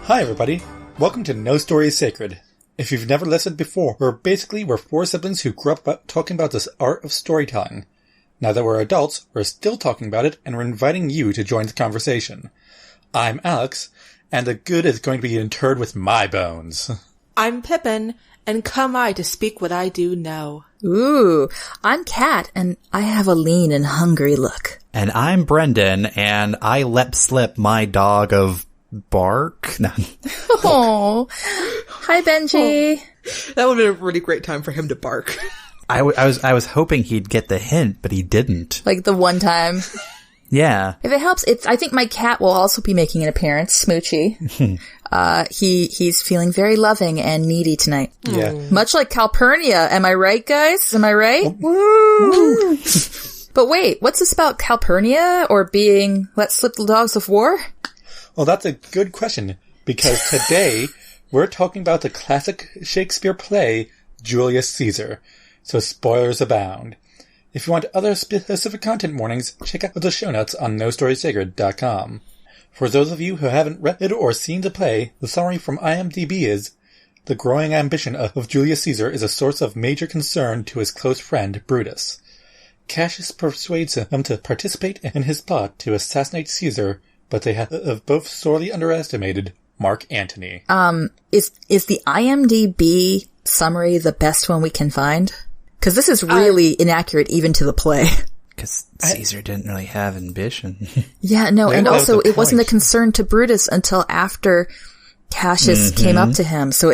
Hi everybody, welcome to No Story is Sacred. If you've never listened before, we're four siblings who grew up talking about this art of storytelling. Now that we're adults, we're still talking about it, and we're inviting you to join the conversation. I'm Alex, and the good is going to be interred with my bones. I'm Pippin, and come I to speak what I do know. Ooh, I'm Kat, and I have a lean and hungry look. And I'm Brendan, and I let slip my dog of bark. No. Oh, hi Benji. Oh, that would have been a really great time for him to bark. I was hoping he'd get the hint, but he didn't. Like the one time. Yeah. If it helps, I think my cat will also be making an appearance, Smoochie. He's feeling very loving and needy tonight. Yeah. Much like Calpurnia. Am I right, guys? Am I right? Woo! But wait, what's this about Calpurnia or being let slip the dogs of war? Well, that's a good question, because today we're talking about the classic Shakespeare play, Julius Caesar. So spoilers abound. If you want other specific content warnings, check out the show notes on nostorysacred.com. For those of you who haven't read or seen the play, the summary from IMDb is, the growing ambition of Julius Caesar is a source of major concern to his close friend, Brutus. Cassius persuades him to participate in his plot to assassinate Caesar, but they have both sorely underestimated Mark Antony. Is the IMDb summary the best one we can find? Because this is really inaccurate even to the play. Because Caesar didn't really have ambition. Yeah, no, Yeah, and also it wasn't a point. concern to Brutus until after Cassius came up to him. So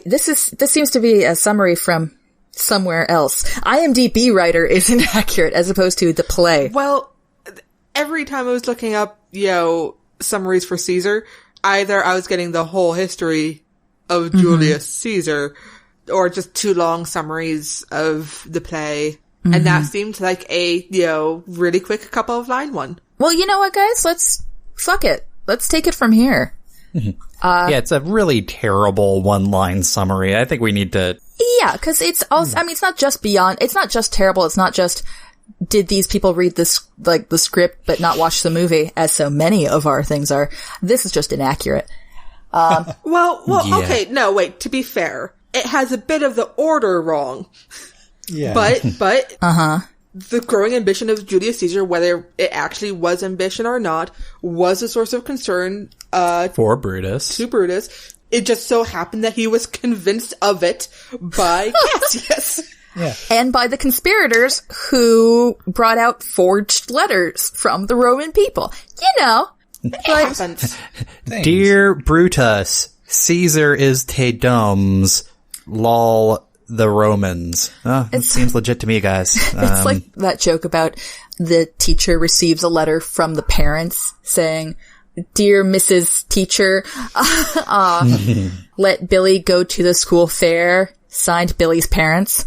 this seems to be a summary from somewhere else. IMDb writer is inaccurate as opposed to the play. Well, every time I was looking up, summaries for Caesar, either I was getting the whole history of Julius Caesar, or just too long summaries of the play. And that seemed like a, really quick couple of line one. Well, you know what, guys? Fuck it. Let's take it from here. Yeah, it's a really terrible one-line summary. I think we need to... Yeah, because it's also, I mean, it's not just terrible, it's not just, did these people read this, like, the script but not watch the movie, as so many of our things are. This is just inaccurate. Well, Yeah. okay, no, wait, to be fair, it has a bit of the order wrong. Yeah. But, the growing ambition of Julius Caesar, whether it actually was ambition or not, was a source of concern, For Brutus. to Brutus. It just so happened that he was convinced of it by Cassius. Yeah. And by the conspirators who brought out forged letters from the Roman people. You know. It happens. Things. Dear Brutus, Caesar is te dums, lol, the Romans. It seems legit to me, guys. It's like that joke about the teacher receives a letter from the parents saying, Dear Mrs. Teacher, let Billy go to the school fair. Signed, Billy's parents.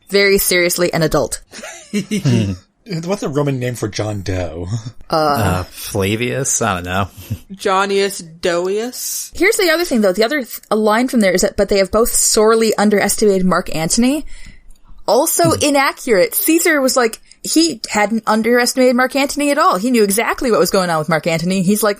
Very seriously, an adult. What's a Roman name for John Doe? Flavius? I don't know. Jonius Doius. Here's the other thing, though. The other a line from there is that, but they have both sorely underestimated Mark Antony. Also inaccurate. Caesar was like, he hadn't underestimated Mark Antony at all. He knew exactly what was going on with Mark Antony. He's like,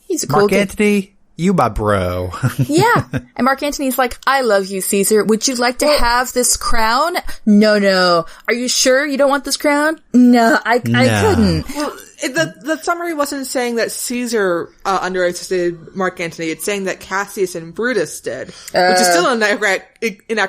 he's a cool Mark kid. Antony, you my bro. Yeah. And Mark Antony's like, I love you, Caesar. Would you like to have this crown? No. Are you sure you don't want this crown? No, I couldn't. Well, the summary wasn't saying that Caesar underestimated Mark Antony. It's saying that Cassius and Brutus did, which is still inaccurate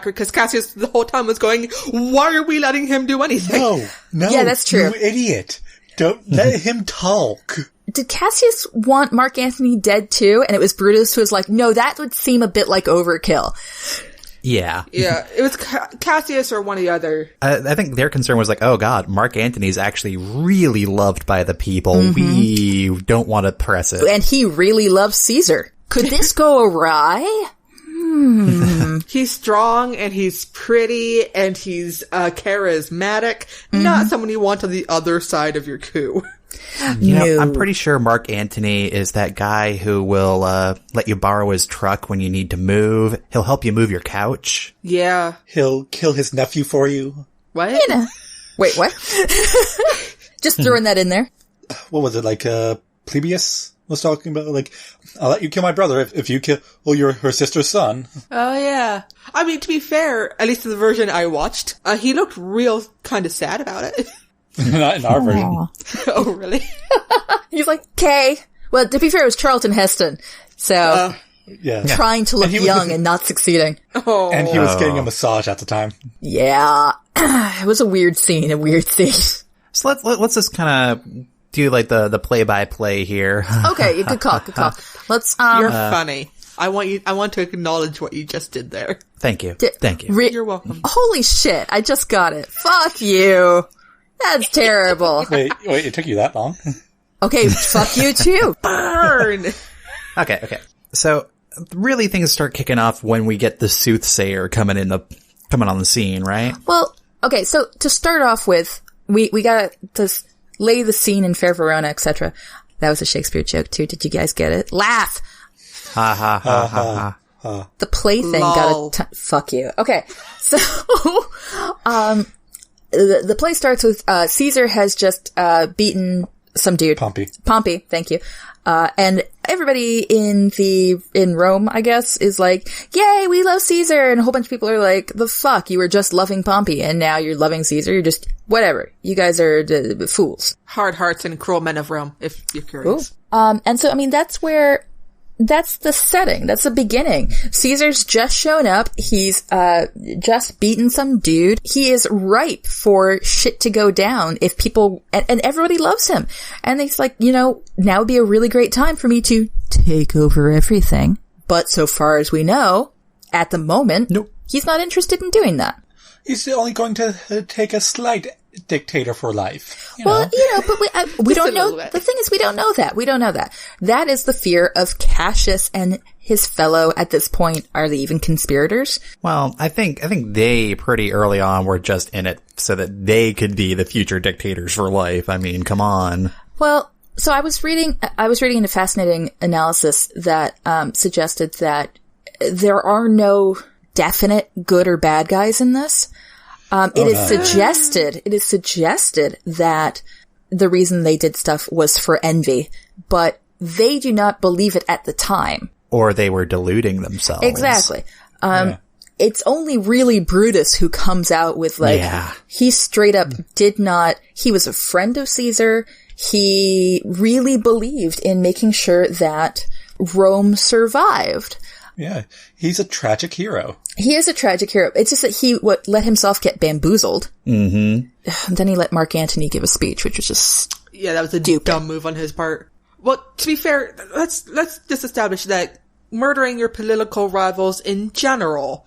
because Cassius the whole time was going, "Why are we letting him do anything?" No. Yeah, that's true. You idiot. Don't let him talk. Did Cassius want Mark Antony dead too? And it was Brutus who was like, no, that would seem a bit like overkill. Yeah. Yeah, it was Cassius or one of the other. I think their concern was like, oh god, Mark Antony's actually really loved by the people. We don't want to press it. And he really loves Caesar. Could this go awry? He's strong and he's pretty and he's charismatic. Not someone you want on the other side of your coup. You know, No. I'm pretty sure Mark Antony is that guy who will let you borrow his truck when you need to move. He'll help you move your couch. Yeah. He'll kill his nephew for you. What? You know. Wait, what? Just throwing that in there. What was it, like, Plebeius? was talking about, like, I'll let you kill my brother if you kill her sister's son. Oh, yeah. I mean, to be fair, at least in the version I watched, he looked real kind of sad about it. Not in our version. Oh, really? He's like, okay. Well, to be fair, it was Charlton Heston. So, trying to look young and not succeeding. Oh. And he was getting a massage at the time. Yeah. It was a weird scene. So let's just kind of do like the play-by-play here. Okay, good call. Let's, You're funny. I want to acknowledge what you just did there. Thank you. You're welcome. Holy shit, I just got it. Fuck you. That's terrible. Wait, it took you that long? Okay, fuck you too. Burn! Okay. So, really things start kicking off when we get the soothsayer coming on the scene, right? Well, okay, so to start off with, we got to lay the scene in Fair Verona, etc. That was a Shakespeare joke too. Did you guys get it? Laugh! Ha ha ha ha ha. The plaything got fuck you. Okay, so, the play starts with, Caesar has just, beaten some dude. Pompey, thank you. And everybody in Rome, I guess, is like, yay, we love Caesar. And a whole bunch of people are like, the fuck, you were just loving Pompey and now you're loving Caesar. You're just, whatever. You guys are fools. Hard hearts and cruel men of Rome, if you're curious. And so, I mean, that's the setting. That's the beginning. Caesar's just shown up. He's, just beaten some dude. He is ripe for shit to go down if people, and everybody loves him. And he's like, now would be a really great time for me to take over everything. But so far as we know, at the moment, nope. He's not interested in doing that. He's only going to take a slight dictator for life. But we don't know. The thing is, we don't know that. We don't know that. That is the fear of Cassius and his fellow at this point. Are they even conspirators? Well, I think they pretty early on were just in it so that they could be the future dictators for life. I mean, come on. Well, so I was reading a fascinating analysis that suggested that there are no definite good or bad guys in this. It is suggested that the reason they did stuff was for envy, but they do not believe it at the time. Or they were deluding themselves. Exactly. It's only really Brutus who comes out with he straight up he was a friend of Caesar. He really believed in making sure that Rome survived. He's a tragic hero. He is a tragic hero. It's just that he let himself get bamboozled. Mm-hmm. Then he let Mark Antony give a speech, which was just that was a dumb move on his part. Well, to be fair, let's just establish that murdering your political rivals in general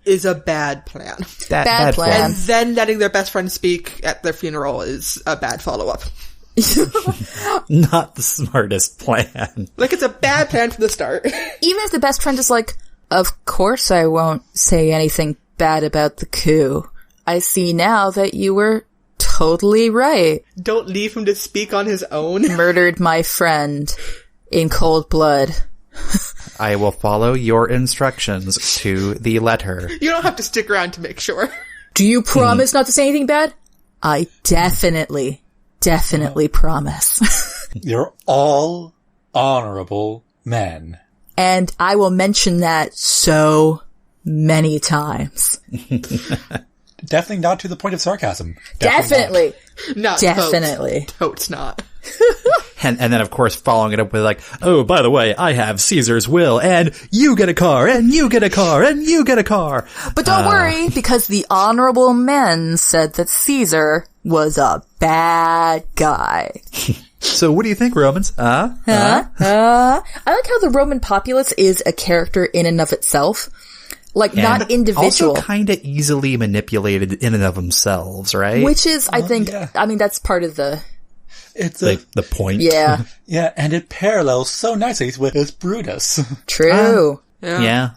is a bad plan. Bad plan. And then letting their best friend speak at their funeral is a bad follow-up. Not the smartest plan. Like, it's a bad plan from the start. Even if the best friend is like, of course I won't say anything bad about the coup. I see now that you were totally right. Don't leave him to speak on his own. Murdered my friend in cold blood. I will follow your instructions to the letter. You don't have to stick around to make sure. Do you promise not to say anything bad? I definitely promise. You're all honorable men. And I will mention that so many times. Definitely not to the point of sarcasm. Definitely. Not definitely. Totes not. And then, of course, following it up with like, oh, by the way, I have Caesar's will, and you get a car, and you get a car, and you get a car. But don't worry, because the honorable men said that Caesar was a bad guy. So what do you think, Romans? I like how the Roman populace is a character in and of itself. Like, and not individual. Also kind of easily manipulated in and of themselves, right? Which is, I think, I mean, that's part of the... It's like the point. Yeah. Yeah, and it parallels so nicely with Brutus. True. Yeah.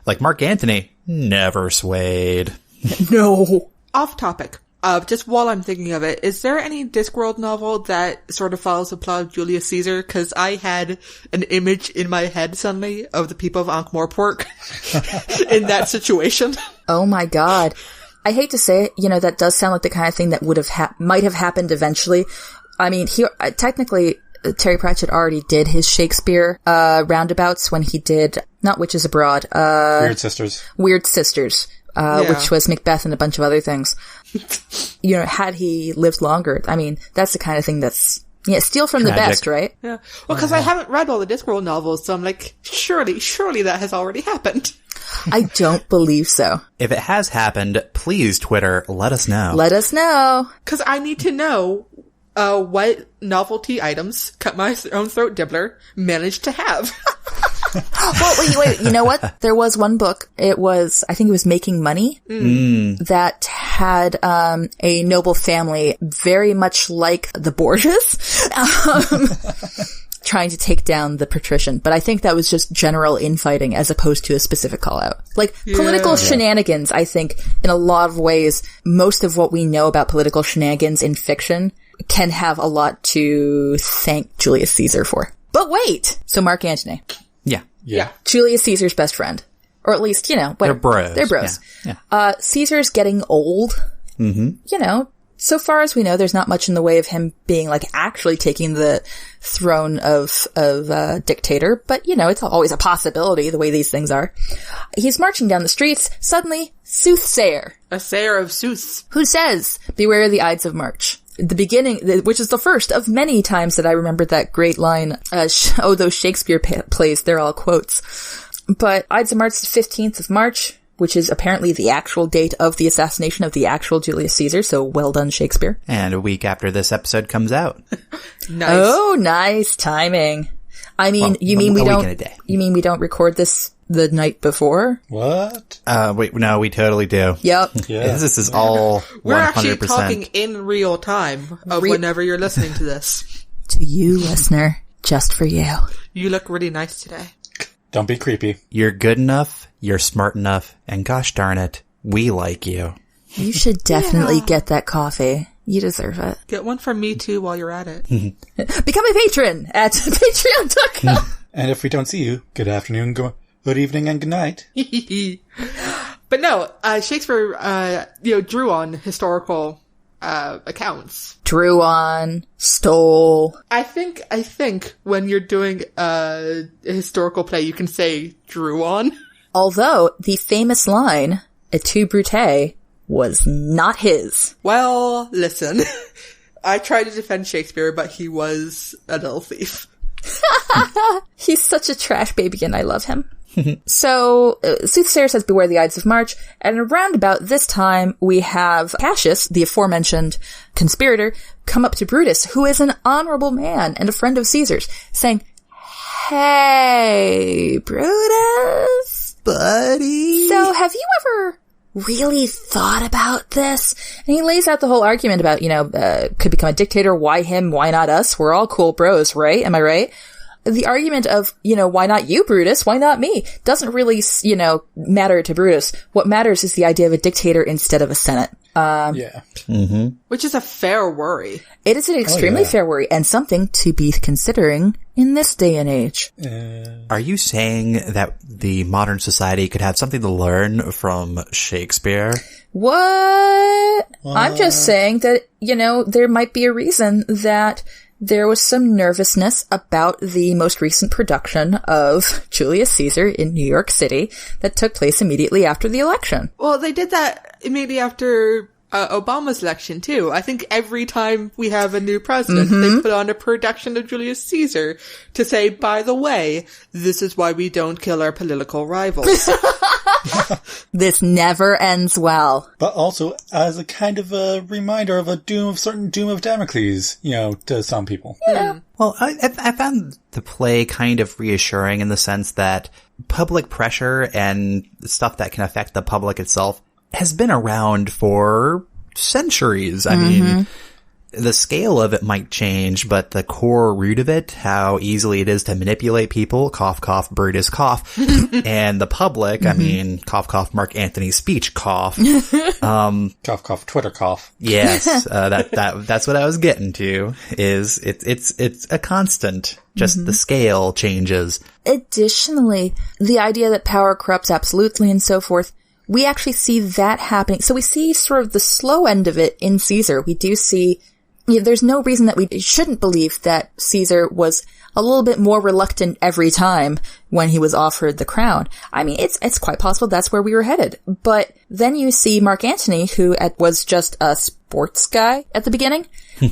Like Mark Antony, never swayed. No. Off topic. Just while I'm thinking of it, is there any Discworld novel that sort of follows the plot of Julius Caesar? Because I had an image in my head suddenly of the people of Ankh-Morpork in that situation. Oh my god. I hate to say it, that does sound like the kind of thing that would have might have happened eventually. I mean, here technically Terry Pratchett already did his Shakespeare roundabouts when he did, not Witches Abroad, Weird Sisters. Weird Sisters, which was Macbeth and a bunch of other things. You know, had he lived longer, I mean, that's the kind of thing that's, steal from the best, right? Yeah. Well, because I haven't read all the Discworld novels, so I'm like, surely that has already happened. I don't believe so. If it has happened, please, Twitter, let us know. Let us know. Because I need to know what novelty items Cut My Own Throat Dibbler managed to have. Well, wait. You know what? There was one book. I think it was Making Money, that had a noble family very much like the Borgias, trying to take down the patrician. But I think that was just general infighting as opposed to a specific call-out. Like, political shenanigans, I think, in a lot of ways, most of what we know about political shenanigans in fiction can have a lot to thank Julius Caesar for. But wait! So Mark Antony. Yeah. Julius Caesar's best friend. Or at least, they're bros. They're bros. Yeah. Caesar's getting old. Mm-hmm. You know, so far as we know, there's not much in the way of him being, like, actually taking the throne of dictator. But, it's always a possibility, the way these things are. He's marching down the streets. Suddenly, soothsayer. A sayer of sooths. Who says, beware the Ides of March. The beginning, which is the first of many times that I remembered that great line, those Shakespeare plays, they're all quotes. But Ides of March is the 15th of March, which is apparently the actual date of the assassination of the actual Julius Caesar, so well done, Shakespeare. And a week after this episode comes out. Nice. Oh, nice timing. I mean, you mean we don't record this the night before? What? No, we totally do. Yep. Yeah. This is all 100%. We're actually talking in real time of whenever you're listening to this. To you, listener. Just for you. You look really nice today. Don't be creepy. You're good enough, you're smart enough, and gosh darn it, we like you. You should definitely get that coffee. You deserve it. Get one from me too while you're at it. Become a patron at patreon.com. And if we don't see you, good afternoon, good evening, and good night. But no, Shakespeare, drew on historical accounts. Drew on, stole. I think when you're doing a historical play, you can say drew on. Although the famous line, et tu Brute, was not his. Well, listen, I try to defend Shakespeare, but he was a little thief. He's such a trash baby and I love him. So, Soothsayer says, beware the Ides of March, and around about this time, we have Cassius, the aforementioned conspirator, come up to Brutus, who is an honorable man and a friend of Caesar's, saying, hey, Brutus, buddy. So, have you ever really thought about this? And he lays out the whole argument about, could become a dictator, why him, why not us? We're all cool bros, right? Am I right? The argument of, why not you, Brutus? Why not me? Doesn't really, matter to Brutus. What matters is the idea of a dictator instead of a senate. Yeah. Mm-hmm. Which is a fair worry. It is an extremely fair worry and something to be considering in this day and age. Are you saying that the modern society could have something to learn from Shakespeare? What? I'm just saying that, there might be a reason that there was some nervousness about the most recent production of Julius Caesar in New York City that took place immediately after the election. Well, they did that immediately after Obama's election, too. I think every time we have a new president, they put on a production of Julius Caesar to say, by the way, this is why we don't kill our political rivals. This never ends well. But also as a kind of a reminder of certain doom of Damocles, to some people. Yeah. Well, I found the play kind of reassuring in the sense that public pressure and stuff that can affect the public itself has been around for centuries. I mean, the scale of it might change, but the core root of it, how easily it is to manipulate people, cough, cough, Brutus, cough, and the public, I mean, cough, cough, Mark Antony's speech, cough. Cough, cough, Twitter cough. Yes, that's what I was getting to, is it's a constant, just the scale changes. Additionally, the idea that power corrupts absolutely and so forth, we actually see that happening. So we see sort of the slow end of it in Caesar. We do see, there's no reason that we shouldn't believe that Caesar was a little bit more reluctant every time when he was offered the crown. I mean, it's quite possible that's where we were headed. But then you see Mark Antony, who was just a sports guy at the beginning.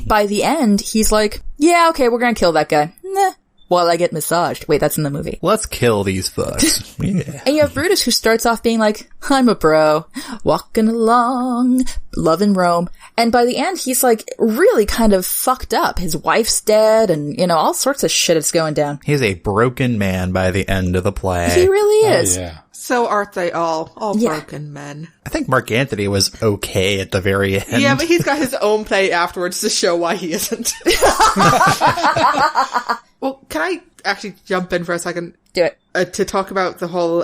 By the end, he's like, yeah, okay, we're gonna kill that guy. Nah. While I get massaged. Wait, that's in the movie. Let's kill these fucks. Yeah. And you have Brutus, who starts off being like, I'm a bro, walking along, loving Rome. And by the end, he's like really kind of fucked up. His wife's dead and, all sorts of shit is going down. He's a broken man by the end of the play. He really is. Oh, yeah. So aren't they all broken men? I think Mark Antony was okay at the very end. Yeah, but he's got his own play afterwards to show why he isn't. Well, can I actually jump in for a second? Do it. To talk about the whole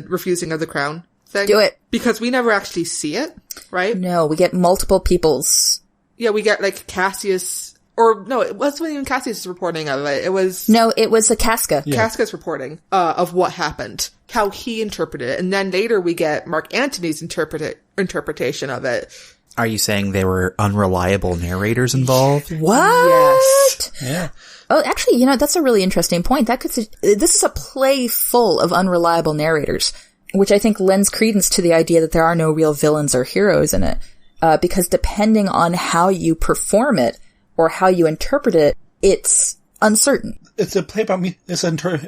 refusing of the crown thing? Do it. Because we never actually see it, right? No, we get multiple people's... Yeah, we get like Cassius... Or no, it wasn't even Cassius' reporting of it. It was... No, it was a Casca. Yeah. Casca's reporting of what happened, how he interpreted it. And then later we get Mark Antony's interpretation of it. Are you saying there were unreliable narrators involved? What? Yes. Yeah. Oh, actually, that's a really interesting point. This is a play full of unreliable narrators, which I think lends credence to the idea that there are no real villains or heroes in it. Because depending on how you perform it or how you interpret it, it's uncertain. It's a play about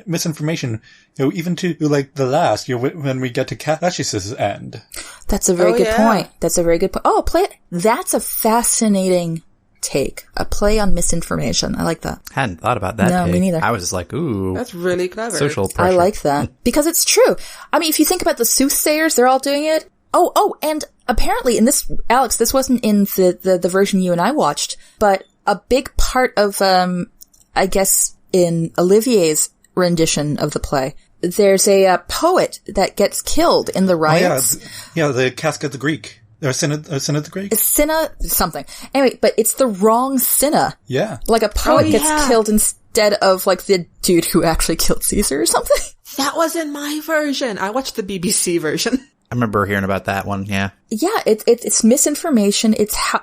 misinformation, even to, like, the last, when we get to Cassius's end. That's a very good point. That's a very good point. Oh, that's a fascinating take. A play on misinformation. I like that. Hadn't thought about that. No, me neither. I was just like, ooh. That's really clever. Social pressure. I like that. Because it's true. I mean, if you think about the soothsayers, they're all doing it. Oh, and apparently in this, Alex, this wasn't in the version you and I watched, but a big part of, I guess, in Olivier's rendition of the play, there's a poet that gets killed in the riots. Oh, the Casca the Greek. Or Cinna the Greek? Cinna something. Anyway, but it's the wrong Cinna. Yeah. Like a poet gets killed instead of like the dude who actually killed Caesar or something. That was in my version. I watched the BBC version. I remember hearing about that one, yeah. Yeah, it's misinformation.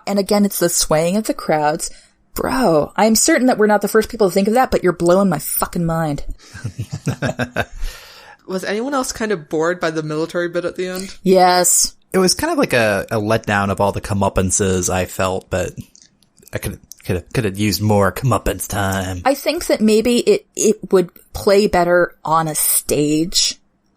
And again, it's the swaying of the crowds. Bro, I'm certain that we're not the first people to think of that, but you're blowing my fucking mind. Was anyone else kind of bored by the military bit at the end? Yes. It was kind of like a letdown of all the comeuppances I felt, but I could have used more comeuppance time. I think that maybe it would play better on a stage.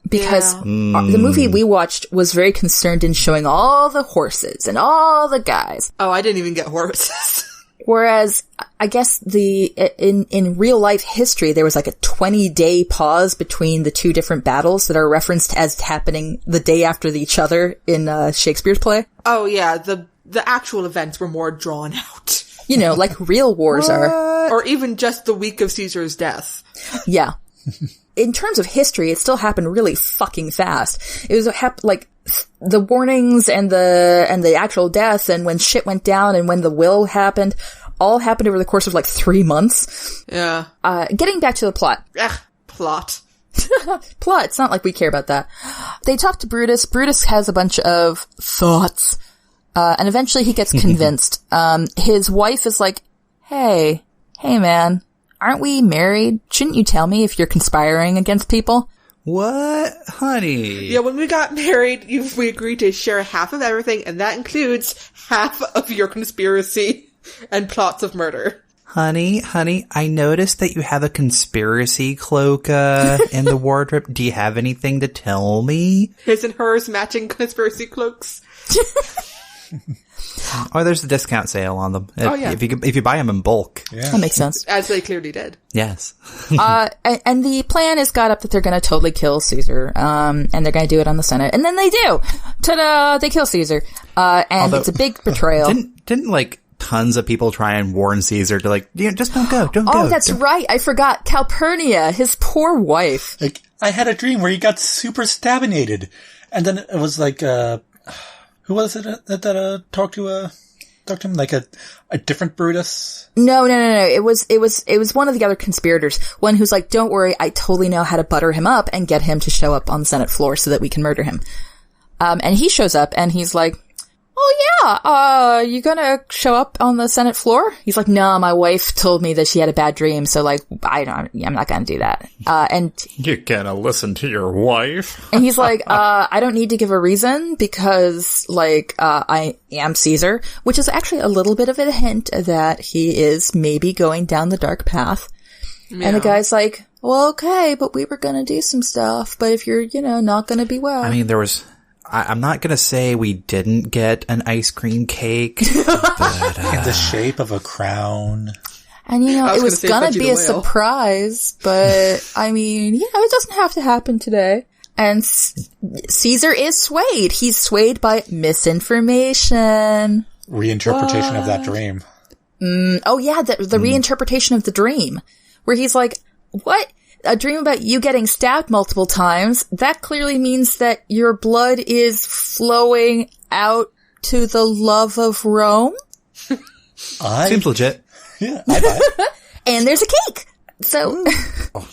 Because the movie we watched was very concerned in showing all the horses and all the guys. Oh, I didn't even get horses. Whereas, I guess in real life history, there was like a 20-day pause between the two different battles that are referenced as happening the day after each other in Shakespeare's play. Oh yeah, the actual events were more drawn out. Like real wars are. Or even just the week of Caesar's death. Yeah. In terms of history, it still happened really fucking fast. It was like the warnings and the actual deaths and when shit went down and when the will happened, all happened over the course of like 3 months. Yeah. Getting back to the plot. Plot. Plot. It's not like we care about that. They talk to Brutus. Brutus has a bunch of thoughts. And eventually he gets convinced. His wife is like, hey man, aren't we married? Shouldn't you tell me if you're conspiring against people? What? Honey. Yeah, when we got married, we agreed to share half of everything, and that includes half of your conspiracy and plots of murder. Honey, I noticed that you have a conspiracy cloak in the wardrobe. Do you have anything to tell me? His and hers matching conspiracy cloaks. Oh, there's a discount sale on them. Oh, yeah. If you buy them in bulk. Yeah. That makes sense. As they clearly did. Yes. And the plan is got up that they're going to totally kill Caesar, and they're going to do it on the Senate. And then they do! Ta-da! They kill Caesar. And it's a big betrayal. Didn't like tons of people try and warn Caesar to like, just don't go, don't go. Oh, that's right. I forgot. Calpurnia, his poor wife. Like, I had a dream where he got super stabinated. And then it was like, who was it that talked to him? Like a different Brutus? No. It was one of the other conspirators. One who's like, don't worry, I totally know how to butter him up and get him to show up on the Senate floor so that we can murder him. And he shows up and he's like, oh yeah, you gonna show up on the Senate floor? He's like, no, my wife told me that she had a bad dream, so like, I'm not gonna do that. And you're gonna listen to your wife? And he's like, I don't need to give a reason because, like, I am Caesar, which is actually a little bit of a hint that he is maybe going down the dark path. Yeah. And the guy's like, well, okay, but we were gonna do some stuff, but if you're, not gonna be well. I mean, I'm not gonna say we didn't get an ice cream cake, but, in the shape of a crown. And, it was gonna be a surprise, but, I mean, it doesn't have to happen today. And Caesar is swayed. He's swayed by misinformation. Reinterpretation of that dream. Oh yeah, the reinterpretation of the dream. Where he's like, what? A dream about you getting stabbed multiple times? That clearly means that your blood is flowing out to the love of Rome? Seems legit. Yeah, I buy it. And there's a cake! So...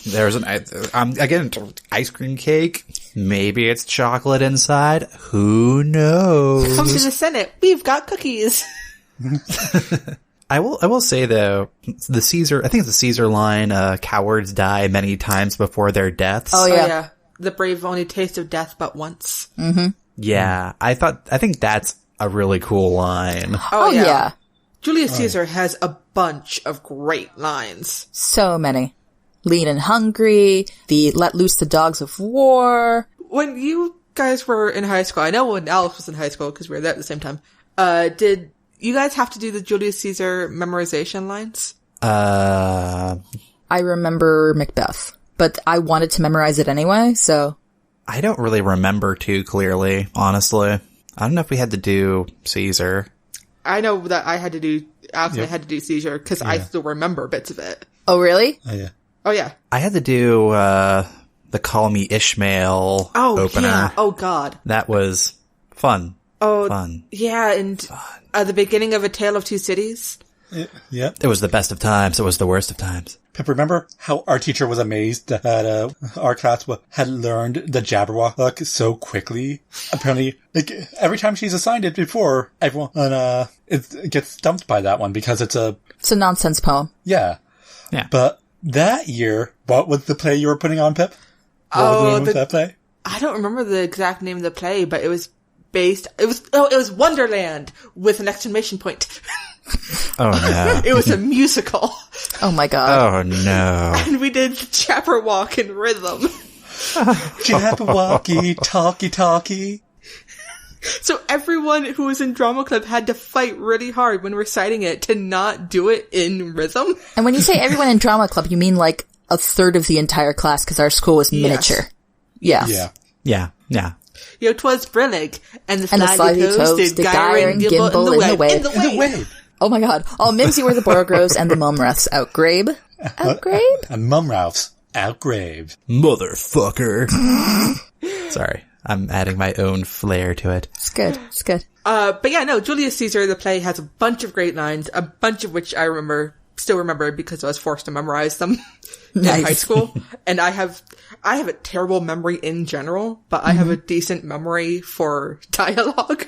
there's again, ice cream cake. Maybe it's chocolate inside. Who knows? Come to the Senate. We've got cookies. I will say though, I think it's the Caesar line, cowards die many times before their deaths. Oh yeah. The brave only taste of death but once. Mm-hmm. Yeah. I think that's a really cool line. Oh yeah. Julius Caesar has a bunch of great lines. So many. Lean and hungry, the let loose the dogs of war. When you guys were in high school, I know when Alex was in high school because we were there at the same time, did you guys have to do the Julius Caesar memorization lines? I remember Macbeth, but I wanted to memorize it anyway, so. I don't really remember too clearly, honestly. I don't know if we had to do Caesar. I know that I had to do, Alex and I had to do Caesar because I still remember bits of it. Oh, really? Oh, yeah. Oh, yeah. I had to do, the Call Me Ishmael opener. Yeah. Oh, God. That was fun. Oh, fun. Yeah, and the beginning of A Tale of Two Cities. Yeah. It was the best of times. It was the worst of times. Pip, remember how our teacher was amazed that our class had learned the Jabberwock so quickly? Apparently, like, every time she's assigned it before, everyone it gets stumped by that one because it's a nonsense poem. Yeah. Yeah. But that year, what was the play you were putting on, Pip? What was the name of that play? I don't remember the exact name of the play, but it was it was Wonderland with an exclamation point. Oh no. It was a musical. Oh my god. Oh no. And we did Jabberwock in rhythm. Jabberwocky, talkie. So everyone who was in drama club had to fight really hard when reciting it to not do it in rhythm. And when you say everyone in drama club, you mean like a third of the entire class because our school was miniature. Yes. Yeah. Yo, 'twas Brillig, and the slithy toes did gyre and gimble in the wave. Oh my god. All Mimsy were the Borogroves and the Mumraths outgrabe. Outgrabe? And Mumraths outgrave. Motherfucker. Sorry. I'm adding my own flair to it. It's good. But yeah, no, Julius Caesar, the play, has a bunch of great lines, a bunch of which I still remember because I was forced to memorize them in high school. And I have a terrible memory in general, but I have a decent memory for dialogue.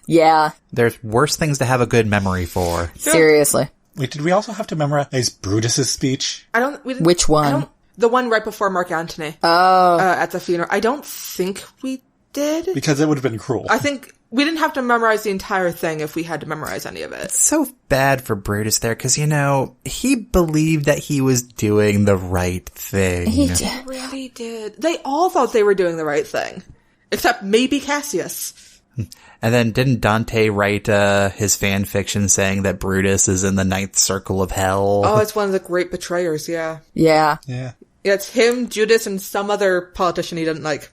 Yeah. There's worse things to have a good memory for. Seriously. Wait, did we also have to memorize Brutus's speech? Which one? The one right before Mark Antony. Oh. At the funeral. I don't think we did. Because it would have been cruel. I think we didn't have to memorize the entire thing if we had to memorize any of it. It's so bad for Brutus there, because, he believed that he was doing the right thing. He did. He really did. They all thought they were doing the right thing. Except maybe Cassius. And then didn't Dante write his fan fiction saying that Brutus is in the ninth circle of hell? Oh, it's one of the great betrayers, yeah. Yeah. Yeah, it's him, Judas, and some other politician he didn't like.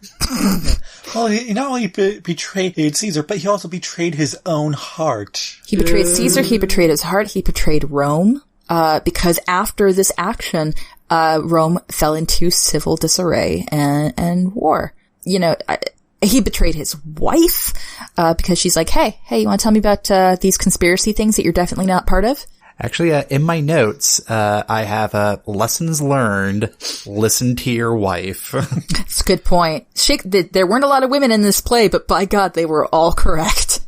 Well, he not only betrayed Caesar, but he also betrayed his own heart. He betrayed Caesar, he betrayed his heart, he betrayed Rome, because after this action, Rome fell into civil disarray and war. He betrayed his wife, because she's like, hey, you want to tell me about these conspiracy things that you're definitely not part of? Actually, in my notes, I have lessons learned, listen to your wife. That's a good point. There weren't a lot of women in this play, but by God, they were all correct.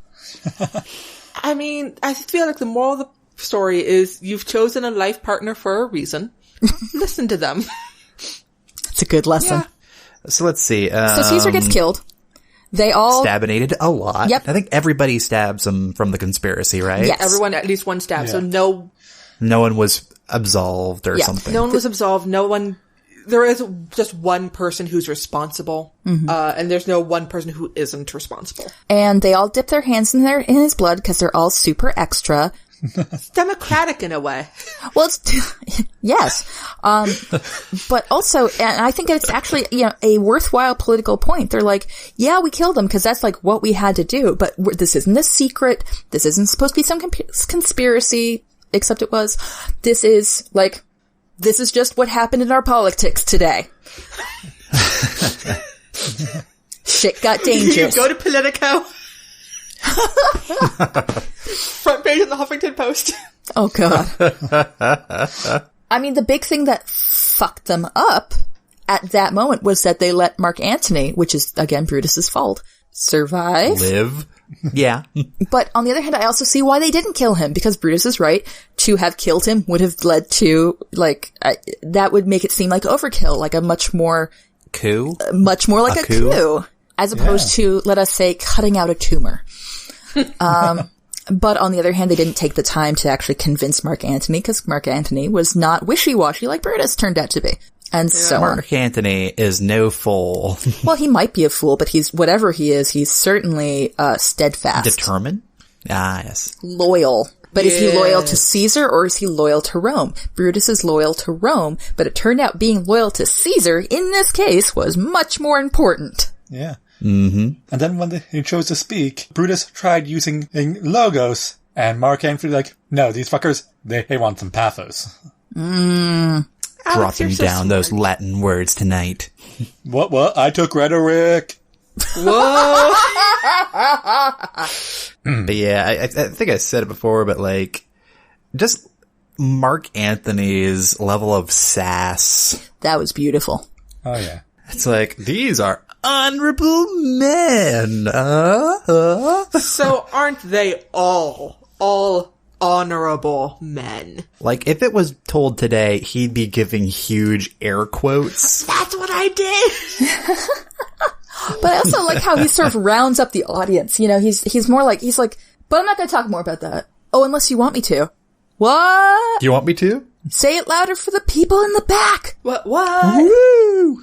I mean, I feel like the moral of the story is you've chosen a life partner for a reason. Listen to them. It's a good lesson. Yeah. So let's see. So Caesar gets killed. They all... Stabinated a lot. Yep. I think everybody stabs him from the conspiracy, right? Yes. Everyone at least one stab. Yeah. So no No one was absolved or Yeah. something. one was absolved. No one... There is just one person who's responsible. And there's no one person who isn't responsible. And they all dip their hands in his blood because they're all super extra. It's democratic in a way. Well, it's, yes. But also, and I think it's actually, a worthwhile political point. They're like, yeah, we killed him because that's like what we had to do. But this isn't a secret. This isn't supposed to be some conspiracy, except it was. This is just what happened in our politics today. Shit got dangerous. You go to Politico. Front page of the Huffington Post. Oh, God. I mean, the big thing that fucked them up at that moment was that they let Mark Antony, which is, again, Brutus's fault, survive. Live. Yeah. But on the other hand, I also see why they didn't kill him, because Brutus is right. To have killed him would have led to, that would make it seem like overkill, like a much more Coup? like a coup, as opposed to, let us say, cutting out a tumor. But on the other hand, they didn't take the time to actually convince Mark Antony, because Mark Antony was not wishy-washy like Brutus turned out to be. And so on. Mark Antony is no fool. Well, he might be a fool, but whatever he is, he's certainly, steadfast. Determined? Ah, yes. Loyal. But is he loyal to Caesar or is he loyal to Rome? Brutus is loyal to Rome, but it turned out being loyal to Caesar, in this case, was much more important. Yeah. Mm-hmm. And then when he chose to speak, Brutus tried using logos, and Mark Antony like, no, these fuckers, they want some pathos. Dropping down those Latin words tonight. What? I took rhetoric. Whoa! But yeah, I think I said it before, but just Mark Antony's level of sass. That was beautiful. Oh, yeah. It's like, these are honorable men. So aren't they all honorable men? Like, if it was told today, he'd be giving huge air quotes. That's what I did! But I also like how he sort of rounds up the audience. He's more like, but I'm not going to talk more about that. Oh, unless you want me to. What? Do you want me to? Say it louder for the people in the back. What? Woo!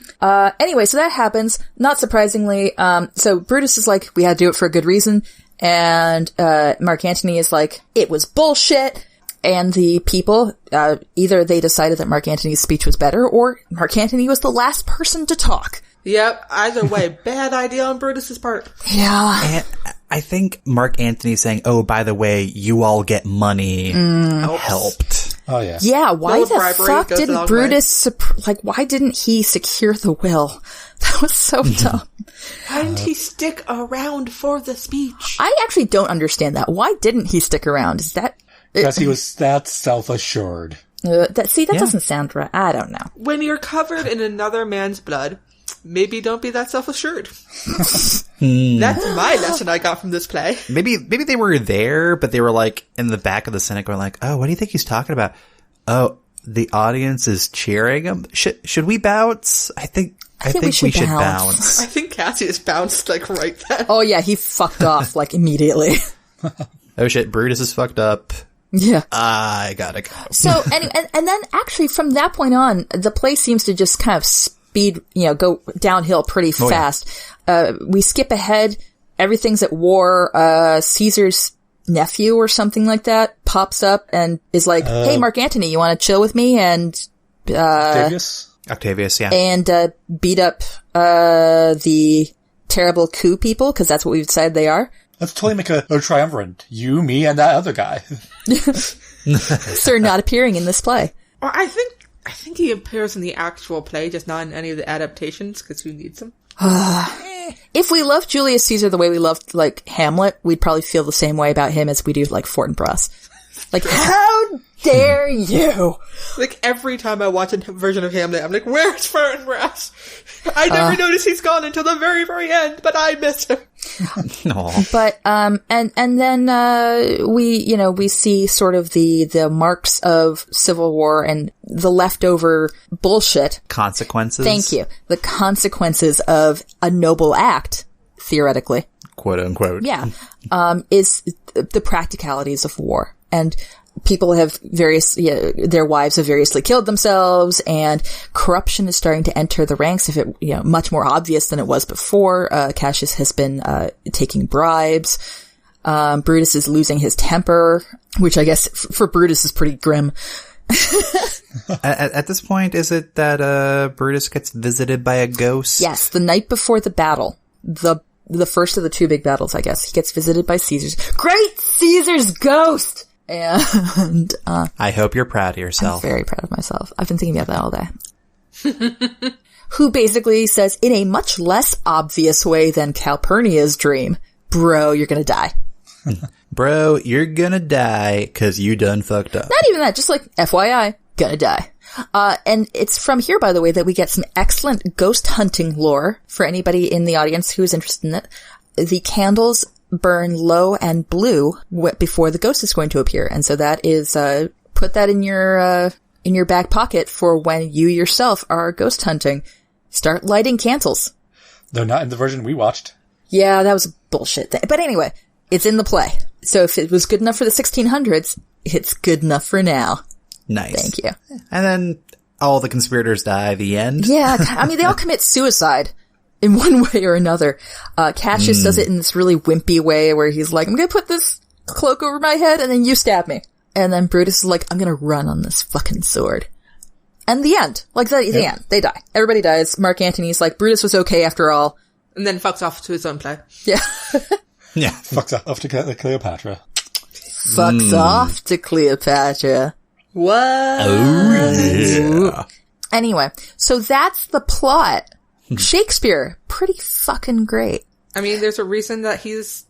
Anyway, so that happens. Not surprisingly, so Brutus is like, we had to do it for a good reason. And, Mark Antony is like, it was bullshit. And the people, either they decided that Mark Antony's speech was better, or Mark Antony was the last person to talk. Yep, either way, bad idea on Brutus's part. Yeah. And I think Mark Antony saying, oh, by the way, you all get money helped. Oh, yeah. Yeah, why Little the bribery fuck goes a didn't long Brutus, why didn't he secure the will? That was so dumb. Why didn't he stick around for the speech? I actually don't understand that. Why didn't he stick around? Is that... Because he was that self-assured. that doesn't sound right. I don't know. When you're covered in another man's blood, maybe don't be that self-assured. That's my lesson I got from this play. Maybe they were there, but they were in the back of the Senate going oh, what do you think he's talking about? Oh, the audience is cheering him. Should we bounce? I think we should bounce. I think Cassius bounced right then. Oh yeah, he fucked off immediately. Oh shit, Brutus is fucked up. Yeah. I gotta go. So anyway, and then actually from that point on, the play seems to just kind of go downhill pretty fast. Yeah. We skip ahead. Everything's at war. Caesar's nephew or something like that pops up and is like, hey, Mark Antony, you want to chill with me? And, Octavius, yeah. And, beat up, the terrible coup people, because that's what we've decided they are. Let's totally make a triumvirate. You, me, and that other guy. Sir not appearing in this play. Or I think he appears in the actual play, just not in any of the adaptations, because who needs him? If we loved Julius Caesar the way we loved, Hamlet, we'd probably feel the same way about him as we do, Fortinbras. Like, how dare you? Like, every time I watch a version of Hamlet, I'm like, where's Fernbrass? I never noticed he's gone until the very, very end, but I miss him. No. But, and then, we see sort of the marks of Civil War and the leftover bullshit. Consequences. Thank you. The consequences of a noble act, theoretically. Quote unquote. Yeah. Is the practicalities of war. And people have their wives have variously killed themselves, and corruption is starting to enter the ranks of it, much more obvious than it was before. Cassius has been, taking bribes. Brutus is losing his temper, which I guess for Brutus is pretty grim. At this point, is it that, Brutus gets visited by a ghost? Yes, the night before the battle. The first of the two big battles, I guess. He gets visited by Great Caesar's ghost! And, I hope you're proud of yourself. I'm very proud of myself. I've been thinking about that all day. Who basically says, in a much less obvious way than Calpurnia's dream, bro, you're gonna die. Bro, you're gonna die cause you done fucked up. Not even that, just like, FYI, gonna die. And it's from here, by the way, that we get some excellent ghost hunting lore for anybody in the audience who is interested in it. The candles burn low and blue before the ghost is going to appear. And so that is, put that in your back pocket for when you yourself are ghost hunting. Start lighting candles. They're not in the version we watched. Yeah, that was a bullshit thing. But anyway, it's in the play. So if it was good enough for the 1600s, it's good enough for now. Nice. Thank you. And then all the conspirators die, the end. Yeah, I mean, they all commit suicide in one way or another. Cassius does it in this really wimpy way where he's like, I'm gonna put this cloak over my head and then you stab me. And then Brutus is like, I'm gonna run on this fucking sword. And the end. Like, the end. They die. Everybody dies. Mark Antony's like, Brutus was okay after all. And then fucks off to his own play. Yeah. Yeah. Fucks off to Cleopatra. Fucks off to Cleopatra. What? Oh, yeah. Anyway, so that's the plot. Shakespeare, pretty fucking great. I mean, there's a reason that his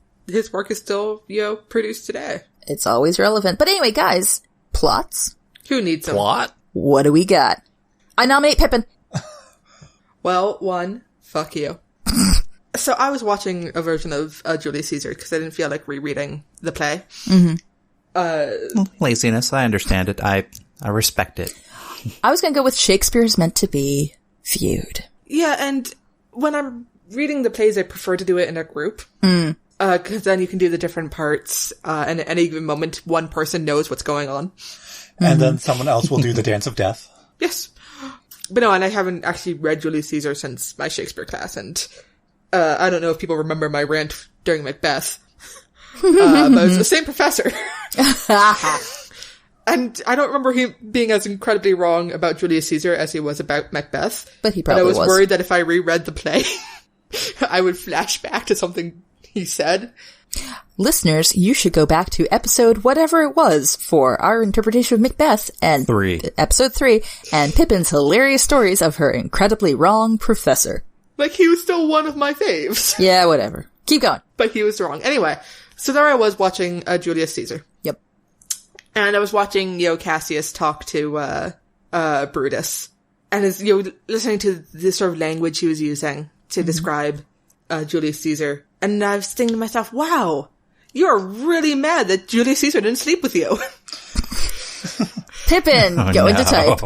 work is still, produced today. It's always relevant. But anyway, guys, plots? Who needs them? Plot? What do we got? I nominate Pippin. Well, one, fuck you. So I was watching a version of Julius Caesar because I didn't feel like rereading the play. Laziness, I understand it. I respect it. I was gonna go with Shakespeare's meant to be viewed. Yeah, and when I'm reading the plays, I prefer to do it in a group. Because then you can do the different parts, and at any given moment, one person knows what's going on. And then someone else will do the Dance of Death. Yes. But no, and I haven't actually read Julius Caesar since my Shakespeare class, and I don't know if people remember my rant during Macbeth. But it was the same professor. And I don't remember him being as incredibly wrong about Julius Caesar as he was about Macbeth. But he probably was. was. I was worried that if I reread the play, I would flash back to something he said. Listeners, you should go back to episode whatever it was for our interpretation of Macbeth and episode 3 and Pippin's hilarious stories of her incredibly wrong professor. Like, he was still one of my faves. Yeah, whatever. Keep going. But he was wrong. Anyway, so there I was watching Julius Caesar. Yep. And I was watching, Cassius talk to, Brutus. And listening to the sort of language he was using to describe, Julius Caesar. And I was thinking to myself, wow, you're really mad that Julius Caesar didn't sleep with you. Pippin, go into type.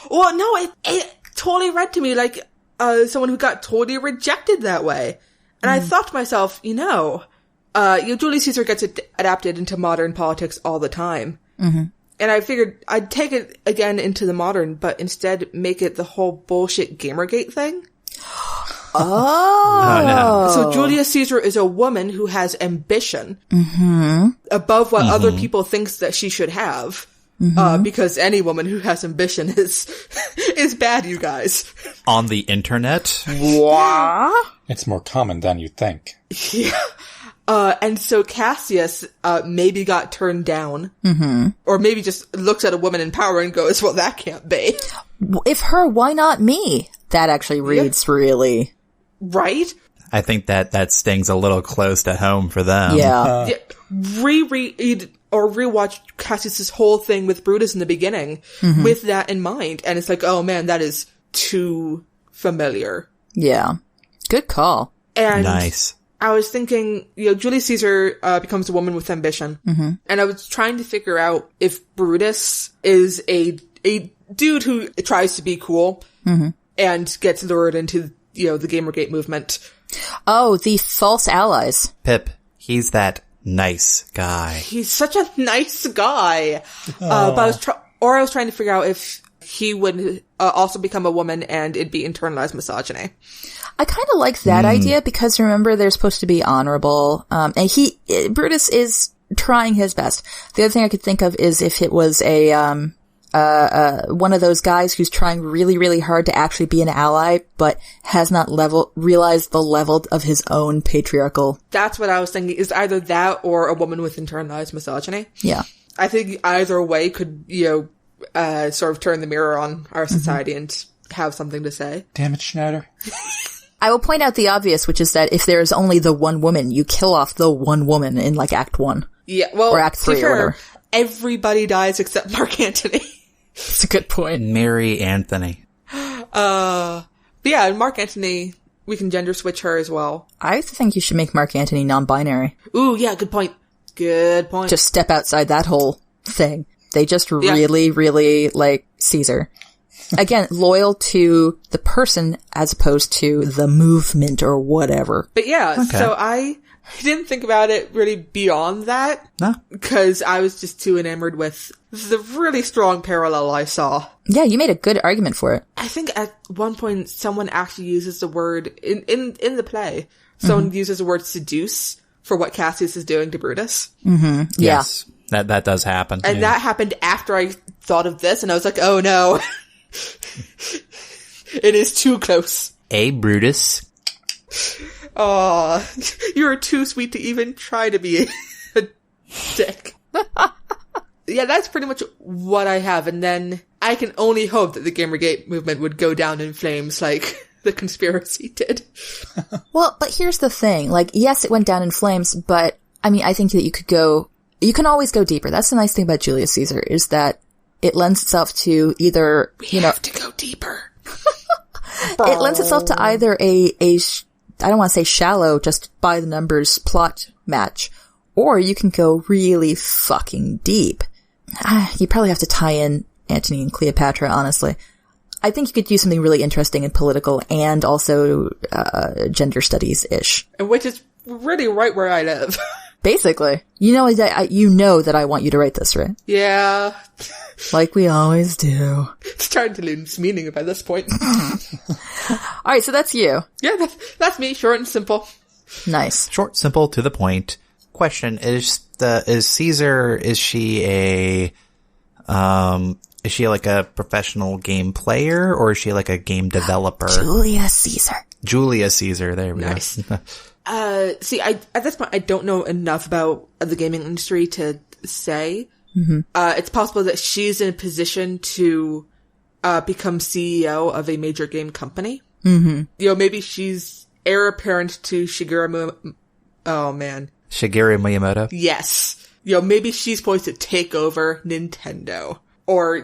Well, no, it totally read to me like, someone who got totally rejected that way. And I thought to myself, Julius Caesar gets adapted into modern politics all the time. Mm-hmm. And I figured I'd take it again into the modern, but instead make it the whole bullshit Gamergate thing. Oh. No. So Julius Caesar is a woman who has ambition above what other people thinks that she should have. Because any woman who has ambition is bad, you guys. On the internet? What? It's more common than you think. Yeah. And so Cassius, maybe got turned down. Or maybe just looks at a woman in power and goes, well, that can't be. If her, why not me? That actually reads really... Right? I think that stings a little close to home for them. Yeah. Reread or rewatch Cassius's whole thing with Brutus in the beginning with that in mind. And it's like, oh man, that is too familiar. Yeah. Good call. And nice. I was thinking, Julius Caesar becomes a woman with ambition. Mm-hmm. And I was trying to figure out if Brutus is a dude who tries to be cool and gets lured into, the Gamergate movement. Oh, the false allies. Pip, he's that nice guy. He's such a nice guy. But I was trying to figure out if he would also become a woman and it'd be internalized misogyny. I kind of like that idea because remember they're supposed to be honorable. And Brutus is trying his best. The other thing I could think of is if it was one of those guys who's trying really, really hard to actually be an ally, but has not realized the level of his own patriarchal. That's what I was thinking, is either that or a woman with internalized misogyny. Yeah. I think either way could, sort of turn the mirror on our society and have something to say. Damn it, Schneider. I will point out the obvious, which is that if there is only the one woman, you kill off the one woman in like Act 1. Yeah, well, or Act 3 or whatever. Everybody dies except Mark Antony. That's a good point. Mary Anthony. But yeah, Mark Antony, we can gender switch her as well. I think you should make Mark Antony non-binary. Ooh, yeah, good point. Good point. Just step outside that whole thing. They just really, really like Caesar. Again, loyal to the person as opposed to the movement or whatever. But yeah, so I didn't think about it really beyond that. No. Because I was just too enamored with the really strong parallel I saw. Yeah, you made a good argument for it. I think at one point someone actually uses the word, in the play, someone uses the word seduce for what Cassius is doing to Brutus. Mm-hmm. Yeah. Yes, that does happen. And that happened after I thought of this, and I was like, oh no. It is too close. Hey, Brutus. Aw, you're too sweet to even try to be a dick. Yeah, that's pretty much what I have, and then I can only hope that the Gamergate movement would go down in flames like the conspiracy did. Well, but here's the thing. Like, yes, it went down in flames, but, I mean, I think that you can always go deeper. That's the nice thing about Julius Caesar, is that it lends itself to either, we have to go deeper. It lends itself to either I don't want to say shallow, just by the numbers plot match, or you can go really fucking deep. You probably have to tie in Antony and Cleopatra, honestly. I think you could do something really interesting and political and also gender studies-ish. Which is really right where I live. Basically. You know that I want you to write this, right? Yeah. Like we always do. It's starting to lose meaning by this point. Alright, so that's you. Yeah, that's me, short and simple. Nice. Short, simple, to the point. Question, is Caesar, is she like a professional game player, or is she like a game developer? Julius Caesar. Julius Caesar, there we go. See, at this point, I don't know enough about the gaming industry to say. Mm-hmm. It's possible that she's in a position to become CEO of a major game company. Mm-hmm. Maybe she's heir apparent to Shigeru Miyamoto? Yes. Maybe she's poised to take over Nintendo. Or,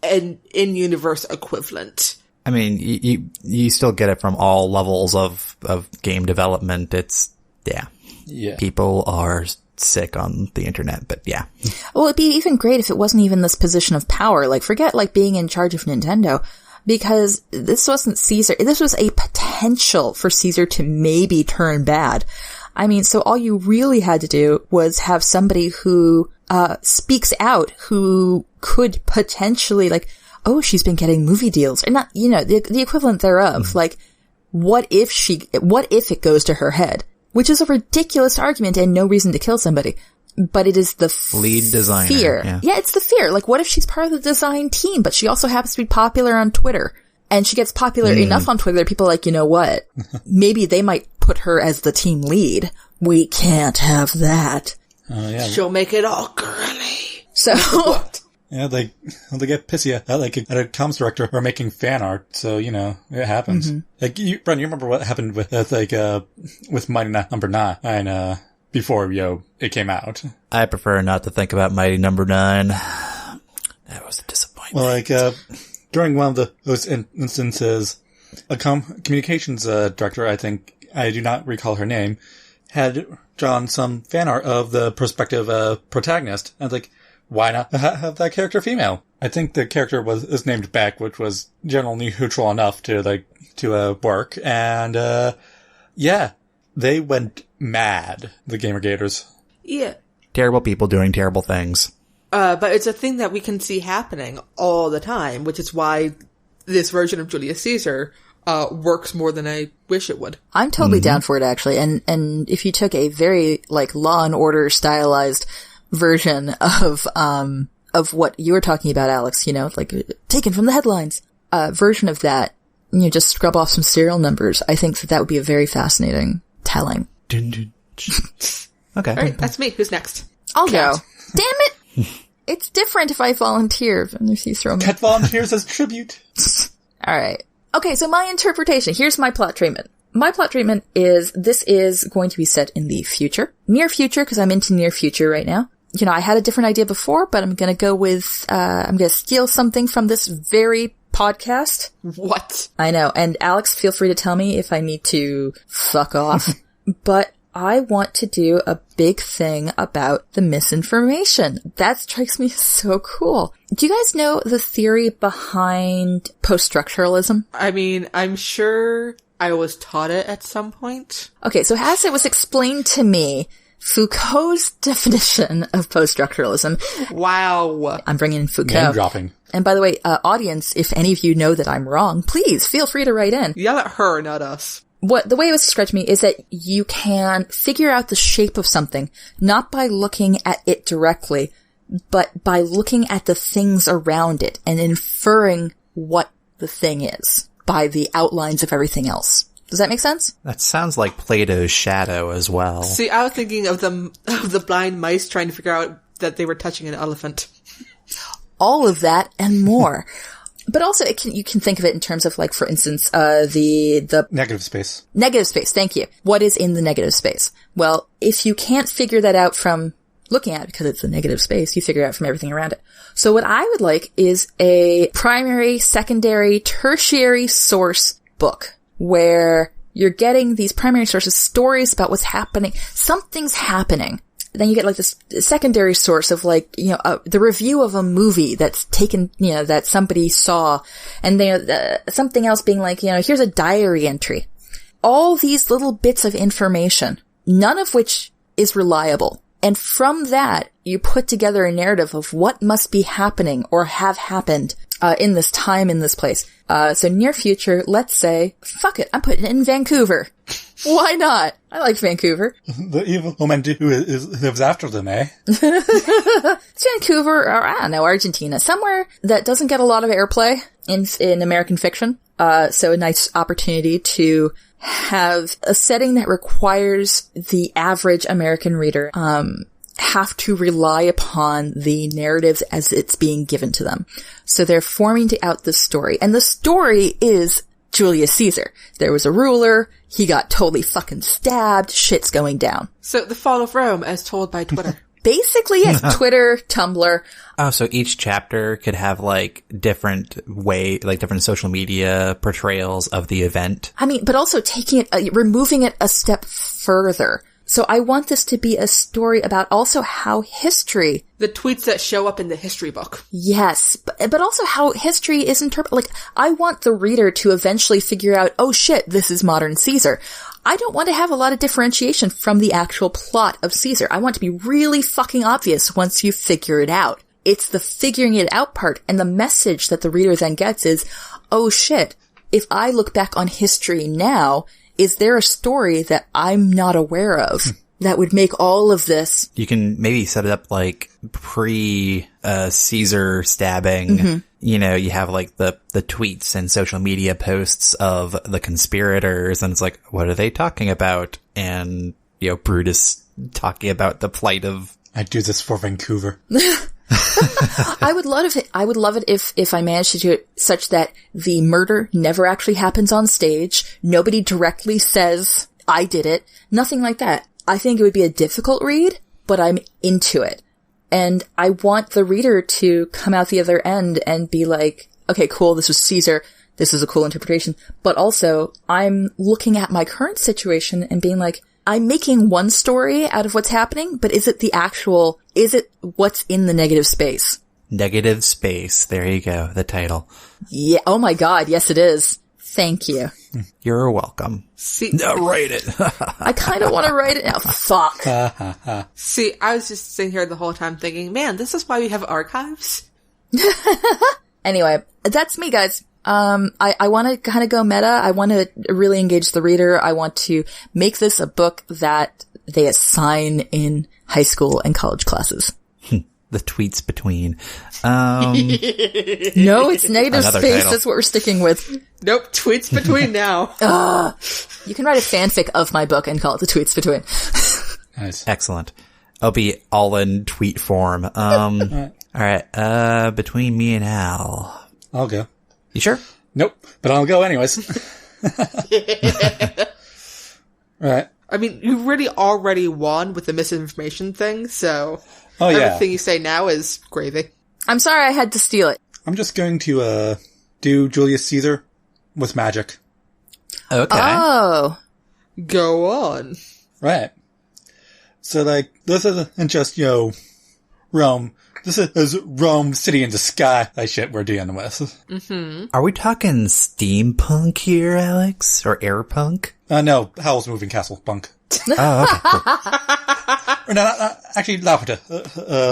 an in-universe equivalent. I mean, you still get it from all levels of game development. It's, yeah. People are sick on the internet, but yeah. Well, it'd be even great if it wasn't even this position of power. Like, forget, like, being in charge of Nintendo. Because this wasn't Caesar. This was a potential for Caesar to maybe turn bad. I mean, so all you really had to do was have somebody who speaks out, who could potentially, like, oh, she's been getting movie deals, or not, the equivalent thereof. Like, what if it goes to her head? Which is a ridiculous argument and no reason to kill somebody. But it is the lead designer. Fear. Yeah, it's the fear. Like, what if she's part of the design team, but she also happens to be popular on Twitter? And she gets popular enough on Twitter that people are like, you know what? Maybe they might put her as the team lead. We can't have that. She'll make it all girly. So... Yeah, they get pissy at like at a comms director or making fan art, so it happens. Mm-hmm. Like Bren, you remember what happened with with Mighty Number 9 and before, it came out. I prefer not to think about Mighty Number 9. That was a disappointment. Well, during one of those instances, a communications director, I think, I do not recall her name, had drawn some fan art of the prospective protagonist. And I was like, why not have that character female? I think the character was named Beck, which was generally neutral enough to work. And, yeah, they went mad, the Gamergators. Yeah. Terrible people doing terrible things. But it's a thing that we can see happening all the time, which is why this version of Julius Caesar works more than I wish it would. I'm totally down for it, actually. And if you took a very, Law and Order stylized version of what you were talking about, Alex, taken from the headlines, version of that, just scrub off some serial numbers, I think that would be a very fascinating telling. Okay. All right, that's me. Who's next? I'll go. Damn it! It's different if I volunteer. If you throw me. Cat volunteers as tribute. All right. Okay, so my interpretation. Here's my plot treatment. My plot treatment is this is going to be set in the future. Near future, because I'm into near future right now. I had a different idea before, but I'm going to go with, I'm going to steal something from this very podcast. What? I know. And Alex, feel free to tell me if I need to fuck off. But I want to do a big thing about the misinformation. That strikes me as so cool. Do you guys know the theory behind post-structuralism? I mean, I'm sure I was taught it at some point. Okay, so as it was explained to me, Foucault's definition of post-structuralism. Wow. I'm bringing in Foucault. Name dropping. And by the way, audience, if any of you know that I'm wrong, please feel free to write in. Yell at her, not us. The way it was described to me is that you can figure out the shape of something, not by looking at it directly, but by looking at the things around it and inferring what the thing is by the outlines of everything else. Does that make sense? That sounds like Plato's shadow as well. See, I was thinking of the blind mice trying to figure out that they were touching an elephant. All of that and more. But also, you can think of it in terms of, for instance, the Negative space. Negative space, thank you. What is in the negative space? Well, if you can't figure that out from looking at it, because it's a negative space, you figure it out from everything around it. So what I would like is a primary, secondary, tertiary source book, where you're getting these primary sources, stories about what's happening. Something's happening. Then you get this secondary source of the review of a movie that's taken, that somebody saw, and something else being here's a diary entry. All these little bits of information, none of which is reliable. And from that, you put together a narrative of what must be happening or have happened in this time, in this place. So near future, let's say, fuck it, I'm putting it in Vancouver. Why not? I like Vancouver. The evil woman who lives after them, eh? It's Vancouver, or I don't know, Argentina. Somewhere that doesn't get a lot of airplay in American fiction. So a nice opportunity to have a setting that requires the average American reader have to rely upon the narratives as it's being given to them. So they're forming out the story. And the story is Julius Caesar. There was a ruler, he got totally fucking stabbed, shit's going down. So the fall of Rome as told by Twitter. Basically, yes, Twitter, Tumblr. Oh, so each chapter could have different social media portrayals of the event. I mean, but also taking it, removing it a step further. So I want this to be a story about also how history... The tweets that show up in the history book. Yes, but also how history is interpreted. I want the reader to eventually figure out, oh shit, this is modern Caesar. I don't want to have a lot of differentiation from the actual plot of Caesar. I want it to be really fucking obvious once you figure it out. It's the figuring it out part, and the message that the reader then gets is, oh shit, if I look back on history now... Is there a story that I'm not aware of that would make all of this? You can maybe set it up pre-Caesar stabbing. Mm-hmm. You have the tweets and social media posts of the conspirators, and it's what are they talking about? And, Brutus talking about the plight of... I do this for Vancouver. I would love it if I managed to do it such that the murder never actually happens on stage. Nobody directly says, I did it. Nothing like that. I think it would be a difficult read, but I'm into it. And I want the reader to come out the other end and be like, okay, cool, this was Caesar. This is a cool interpretation. But also, I'm looking at my current situation and being like, I'm making one story out of what's happening, but is it what's in the negative space? Negative space. There you go. The title. Yeah. Oh my God. Yes, it is. Thank you. You're welcome. See, Write it. I kind of want to write it now. Fuck. See, I was just sitting here the whole time thinking, man, this is why we have archives. Anyway, that's me, guys. I want to kind of go meta. I want to really engage the reader. I want to make this a book that they assign in high school and college classes. The tweets between. No, it's negative Another space. title. That's what we're sticking with. Nope, tweets between now. You can write a fanfic of my book and call it the tweets between. Nice. Excellent. I'll be all in tweet form. All right. Between me and Al. I'll go. You sure? Nope, but I'll go anyways. Right. I mean, you really already won with the misinformation thing, so Oh, yeah. everything you say now is gravy. I'm sorry I had to steal it. I'm just going to, do Julius Caesar with magic. Okay. Oh. Go on. Right. So, like, this isn't just, Rome. This is Rome, city in the sky. That shit we're dealing with. Are we talking steampunk here, Alex? Or airpunk? No, Howl's Moving Castle, bunk. Oh, okay. Cool. Or no, not actually, Lapita.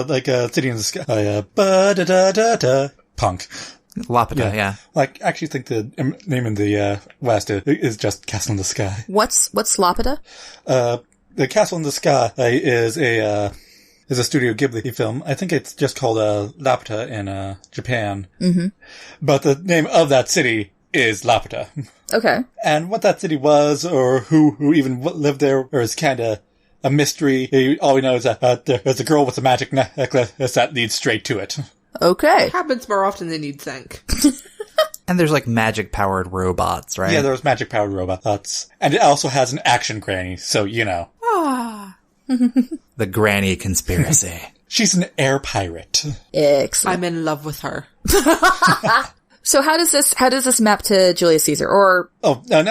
Like, city in the sky. Ba-da-da-da-da. Punk. Lapita, yeah. Like, I actually think the name in the, West is just Castle in the Sky. What's Lapida? The Castle in the Sky is a Studio Ghibli film. I think it's just called Lapita in Japan. Mm-hmm. But the name of that city is Lapita. Okay. And what that city was, or who even lived there, is kind of a mystery. All we know is that there's a girl with a magic necklace that leads straight to it. Okay. Happens more often than you'd think. And there's like magic-powered robots, right? Yeah, there's magic-powered robots. And it also has an action granny, so you know. The granny conspiracy. She's an air pirate. Excellent. I'm in love with her. So how does this map to Julius Caesar? Or Oh, no,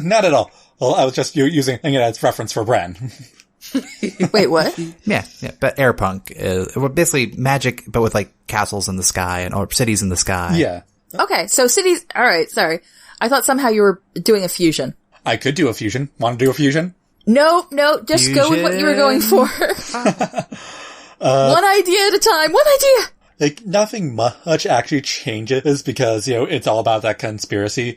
not at all. Well, I was just using it as reference for Bran. wait, what? yeah, but airpunk is basically magic, but with like castles in the sky or cities in the sky. Yeah. Okay, so cities. All right, sorry. I thought somehow you were doing a fusion. I could do a fusion. Want to do a fusion? No, just go with what you were going for. One idea at a time. One idea. Like, nothing much actually changes because, it's all about that conspiracy.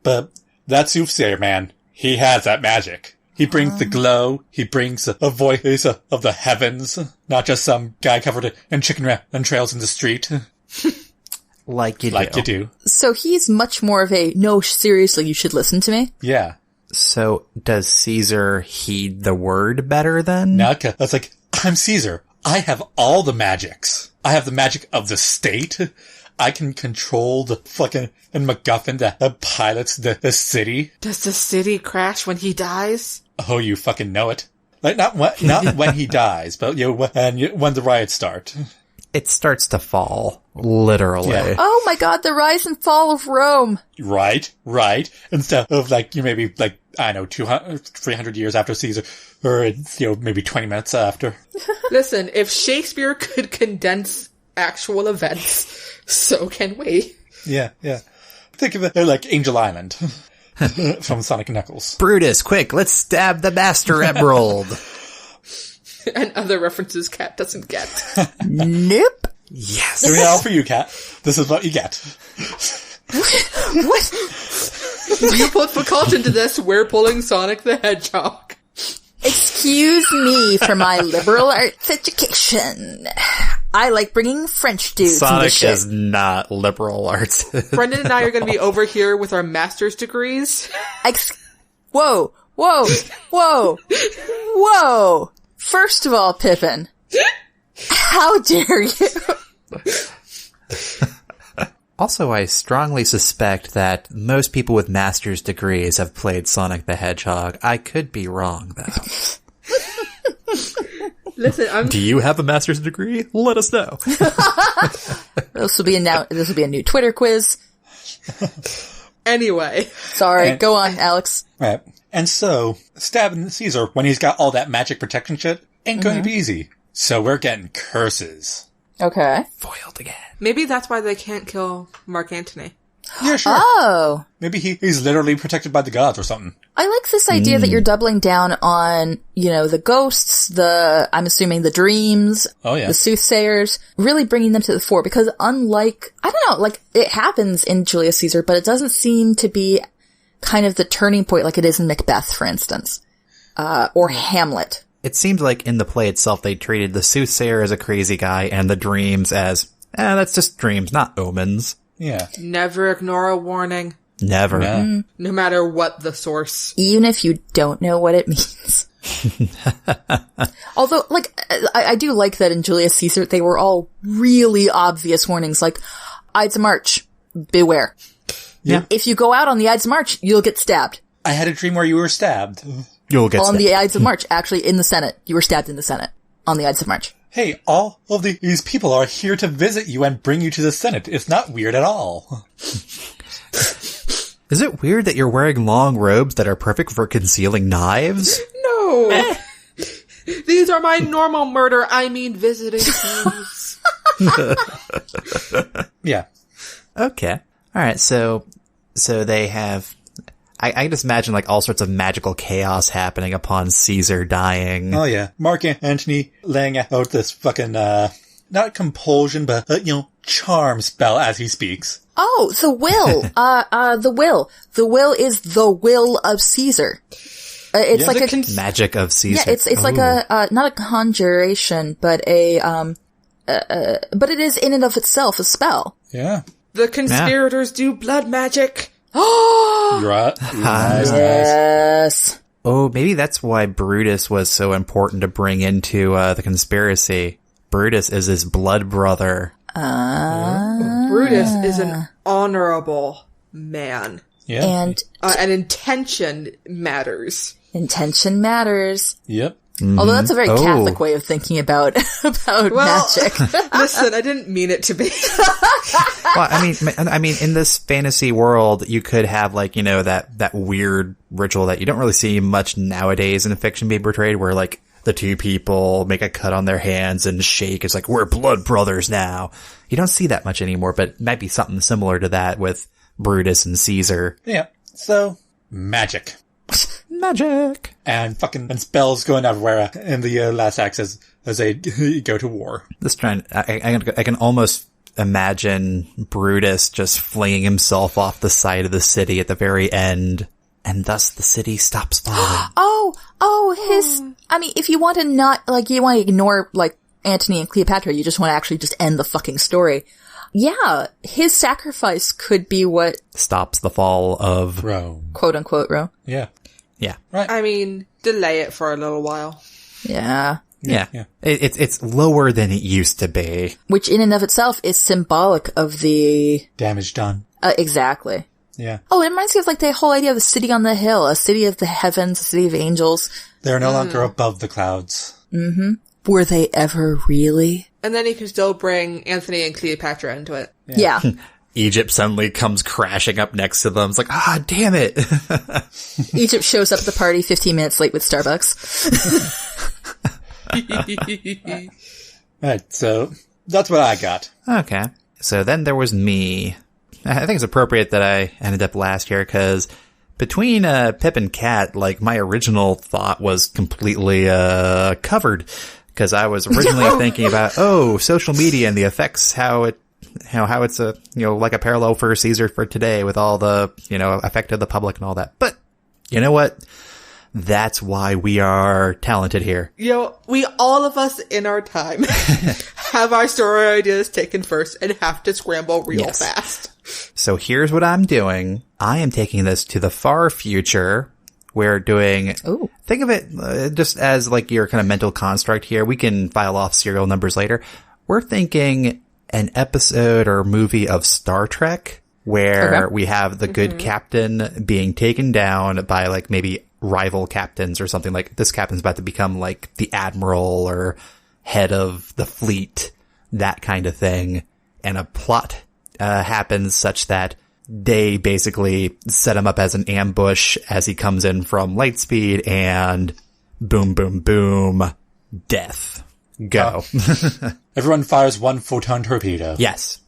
But that soothsayer man, he has that magic. He brings the glow. He brings a voice of the heavens, not just some guy covered in chicken entrails in the street. Like you do. So he's much more of a, no, seriously, you should listen to me. Yeah. So does Caesar heed the word better then? No, that's like, I'm Caesar. I have all the magics. I have the magic of the state. I can control the fucking MacGuffin that pilots the city. Does the city crash when he dies? Oh, you fucking know it. Like, not when he dies, but when the riots start. It starts to fall, literally. Yeah. Oh my God, the rise and fall of Rome. Right. Instead of maybe 200, 300 years after Caesar, or maybe 20 minutes after. Listen, if Shakespeare could condense actual events, so can we. Yeah. Think of it like Angel Island from Sonic and Knuckles. Brutus, quick, let's stab the Master Emerald. And other references Cat doesn't get. Nope. Yes. Doing it all for you, Kat. This is what you get. What? You put Foucault into this, we're pulling Sonic the Hedgehog. Excuse me for my liberal arts education. I like bringing French dudes into Sonic shit. is not liberal arts. Brendan and I are going to be over here with our master's degrees. Whoa. First of all, Pippin, how dare you? Also, I strongly suspect that most people with master's degrees have played Sonic the Hedgehog. I could be wrong, though. Listen, Do you have a master's degree? Let us know. This will be a new Twitter quiz. Anyway. Sorry, go on, Alex. Right. And so, stabbing Caesar when he's got all that magic protection shit ain't going to be easy. So we're getting curses. Okay. Foiled again. Maybe that's why they can't kill Mark Antony. Yeah, sure. Oh. Maybe he's literally protected by the gods or something. I like this idea that you're doubling down on, the ghosts, I'm assuming the dreams, the soothsayers, really bringing them to the fore. Because unlike, I don't know, like, it happens in Julius Caesar, but it doesn't seem to be kind of the turning point like it is in Macbeth, for instance. Or Hamlet. It seems like in the play itself, they treated the soothsayer as a crazy guy and the dreams as, that's just dreams, not omens. Yeah. Never ignore a warning. Never. Yeah. No matter what the source. Even if you don't know what it means. Although, like, I do like that in Julius Caesar, they were all really obvious warnings, like, Ides of March, beware. Yeah. If you go out on the Ides of March, you'll get stabbed. I had a dream where you were stabbed. You'll get On stabbed. the Ides of March, actually, in the Senate. You were stabbed in the Senate on the Ides of March. Hey, all of these people are here to visit you and bring you to the Senate. It's not weird at all. Is it weird that you're wearing long robes that are perfect for concealing knives? No. These are my normal visiting things. Yeah. Okay. All right. So they have. I just imagine like all sorts of magical chaos happening upon Caesar dying. Oh yeah. Mark Antony laying out this fucking, not compulsion, but, charm spell as he speaks. Oh, the will. The will. The will is the will of Caesar. It's Yeah, like Magic of Caesar. Yeah, it's like a, not a conjuration, but but it is in and of itself a spell. Yeah. The conspirators do blood magic. Right. Nice. Yes. Oh, maybe that's why Brutus was so important to bring into the conspiracy. Brutus is his blood brother. Brutus is an honorable man. Yeah. And intention matters. intention matters. Yep. Although that's a very Catholic way of thinking about magic. Listen, I didn't mean it to be. Well, I mean, in this fantasy world, you could have like, that weird ritual that you don't really see much nowadays in fiction being portrayed, where like the two people make a cut on their hands and shake. It's like, we're blood brothers now. You don't see that much anymore, but it might be something similar to that with Brutus and Caesar. Yeah. So, magic. Magic. And spells going everywhere in the last act as they go to war. I can almost imagine Brutus just flinging himself off the side of the city at the very end, and thus the city stops falling. If you want to you want to ignore, Antony and Cleopatra, you just want to actually just end the fucking story. Yeah, his sacrifice could be what stops the fall of Rome. Quote unquote Rome. Yeah. Yeah. Right. I mean, delay it for a little while. Yeah. Yeah. It's lower than it used to be. Which in and of itself is symbolic of the... Damage done. Exactly. Yeah. Oh, it reminds me of the whole idea of a city on the hill, a city of the heavens, a city of angels. They're no longer above the clouds. Mm-hmm. Were they ever really? And then you can still bring Anthony and Cleopatra into it. Yeah. Egypt suddenly comes crashing up next to them. It's like, damn it. Egypt shows up at the party 15 minutes late with Starbucks. Right, so that's what I got. Okay. So then there was me. I think it's appropriate that I ended up last here because between Pip and Kat, my original thought was completely covered because I was originally thinking about social media and the effects, how it's a like a parallel for Caesar for today with all the effect of the public and all that. But you know what? That's why we are talented here. We all of us in our time have our story ideas taken first and have to scramble real fast. So here's what I'm doing. I am taking this to the far future. We're doing, think of it just as your kind of mental construct here. We can file off serial numbers later. We're thinking an episode or movie of Star Trek where we have the good captain being taken down by maybe rival captains or something. Like, this captain's about to become like the admiral or head of the fleet, that kind of thing. And a plot happens such that they basically set him up as an ambush as he comes in from Lightspeed, and boom, boom, boom, death. Go. Everyone fires one photon torpedo. Yes.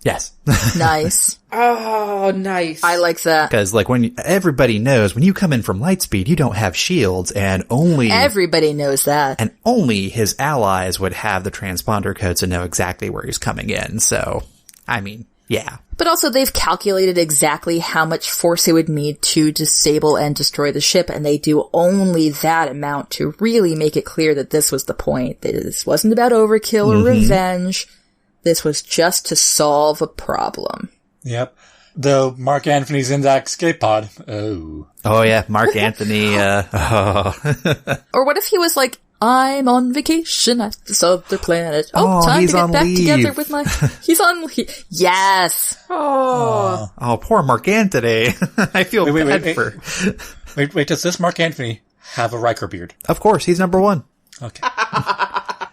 Nice. Oh, nice. I like that. Because, like, everybody knows when you come in from Lightspeed, you don't have shields, and Everybody knows that. And only his allies would have the transponder codes to know exactly where he's coming in. So, I mean, yeah. But also, they've calculated exactly how much force they would need to disable and destroy the ship, and they do only that amount to really make it clear that this was the point. That this wasn't about overkill or revenge. This was just to solve a problem. Yep. Though Mark Anthony's in that escape pod. Oh, yeah, Mark Anthony. Or what if he was like, I'm on vacation at this other planet. Time to get back together with my... He's on leave. Yes! Oh, poor Mark Anthony. I feel bad for... Wait, does this Mark Anthony have a Riker beard? Of course, he's number one. Okay.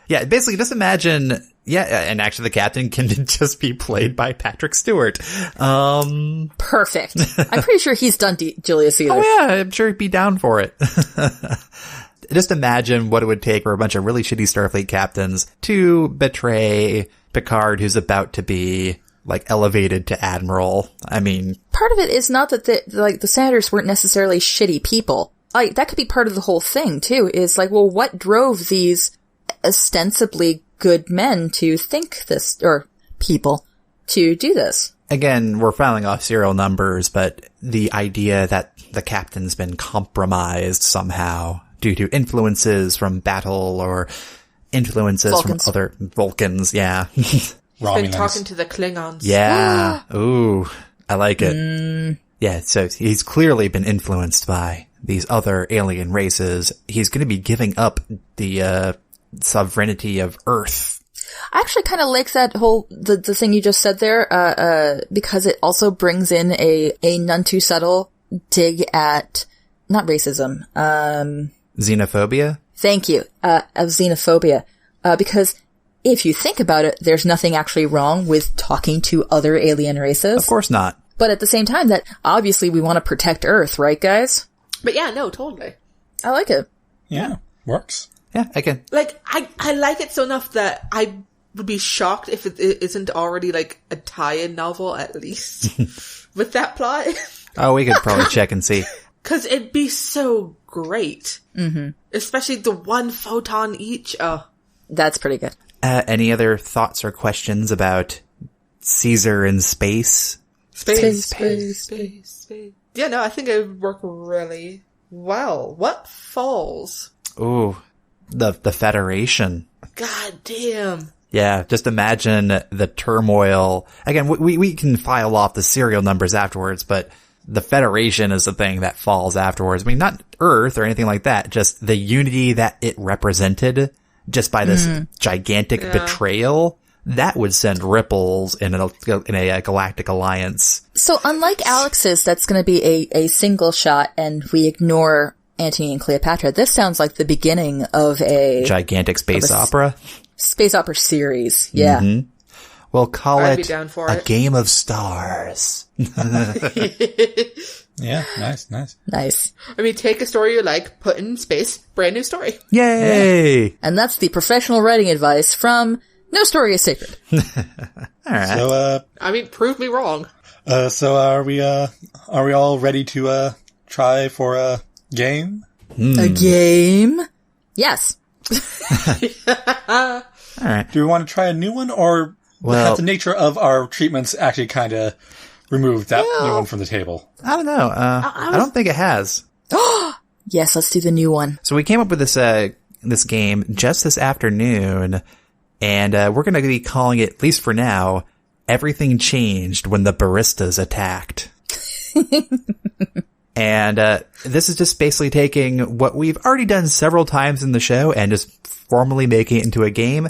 Yeah, basically, just imagine... Yeah, and actually the captain can just be played by Patrick Stewart. Perfect. I'm pretty sure he's done Julius Caesar. Oh yeah, I'm sure he'd be down for it. Just imagine what it would take for a bunch of really shitty Starfleet captains to betray Picard, who's about to be, like, elevated to admiral. I mean... Part of it is not that the senators weren't necessarily shitty people. Like, that could be part of the whole thing, too, is like, well, what drove these ostensibly good men to think this, or people, to do this? Again, we're filing off serial numbers, but the idea that the captain's been compromised somehow due to influences from battle or influences Vulcans. from other Vulcans, yeah. He's been Romulans. talking to the Klingons. Yeah. Ooh, I like it. Yeah, so he's clearly been influenced by these other alien races. He's going to be giving up the sovereignty of Earth. I actually kind of like that whole, the thing you just said there, because it also brings in a none too subtle dig at, not racism, Xenophobia? thank you, of xenophobia. Because if you think about it, there's nothing actually wrong with talking to other alien races. Of course not. But at the same time, that obviously we want to protect Earth, right, guys? But yeah, no, totally. I like it. Yeah, works. Yeah, I can. Like, I like it so enough that I would be shocked if it isn't already, like, a tie-in novel, at least, with that plot. Oh, we could probably check and see. Because it'd be so great. Mm-hmm. Especially the one photon each. Oh. That's pretty good. Any other thoughts or questions about Caesar in space? Space. Yeah, no, I think it would work really well. What falls? Ooh, the Federation. God damn. Yeah, just imagine the turmoil. Again, we can file off the serial numbers afterwards, but the Federation is the thing that falls afterwards. I mean, not Earth or anything like that, just the unity that it represented just by this gigantic betrayal. That would send ripples in a galactic alliance. So unlike Alex's, that's going to be a single shot and we ignore Antony and Cleopatra. This sounds like the beginning of a gigantic space opera. Space opera series. Yeah. Mm-hmm. We'll call I'd be it down for A it. Game of Stars. Yeah, nice. Nice. I mean, take a story you like, put in space, brand new story. Yay! And that's the professional writing advice from No Story is Sacred. All right. So, I mean, prove me wrong. so are we all ready to, try for a game? A game? Yes. All right. Do we want to try a new one, or Well- have the nature of our treatments actually kind of remove that new one from the table? I don't know. I don't think it has. Yes, let's do the new one. So we came up with this game just this afternoon, and we're going to be calling it, at least for now, Everything Changed When the Baristas Attacked. And this is just basically taking what we've already done several times in the show and just formally making it into a game.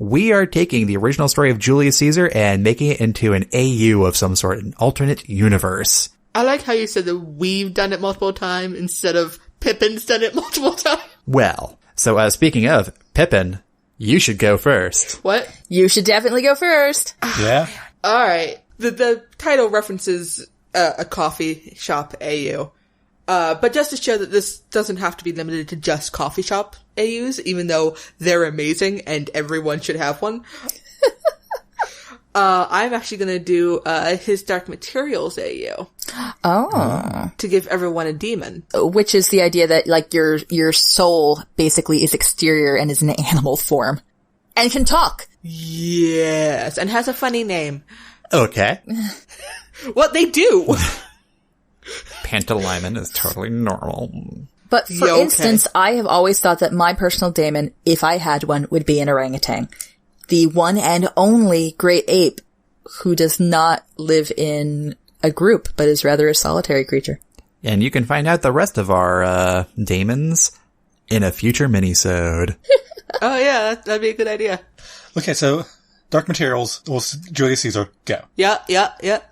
We are taking the original story of Julius Caesar and making it into an AU of some sort, an alternate universe. I like how you said that we've done it multiple times instead of Pippin's done it multiple times. Well, so speaking of Pippin, you should go first. What? You should definitely go first. Yeah. All right. The title references a coffee shop AU. But just to show that this doesn't have to be limited to just coffee shop AUs, even though they're amazing and everyone should have one. I'm actually going to do his Dark Materials AU. Oh. To give everyone a demon. Which is the idea that, like, your soul basically is exterior and is in an animal form. And can talk. Yes, and has a funny name. Okay. What they do. Pantalaimon is totally normal. But for instance, I have always thought that my personal daemon, if I had one, would be an orangutan. The one and only great ape who does not live in a group, but is rather a solitary creature. And you can find out the rest of our daemons in a future minisode. Oh yeah, that'd be a good idea. Okay, so Dark Materials, Julius Caesar, go. Yeah.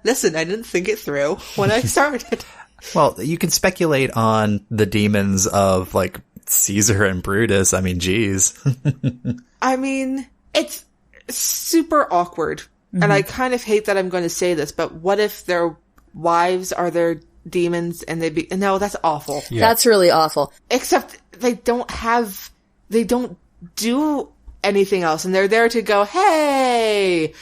Listen, I didn't think it through when I started. Well, you can speculate on the demons of, like, Caesar and Brutus. I mean, geez. I mean, it's super awkward. Mm-hmm. And I kind of hate that I'm going to say this, but what if their wives are their demons and no, that's awful. Yeah. That's really awful. Except they don't do anything else. And they're there to go, hey,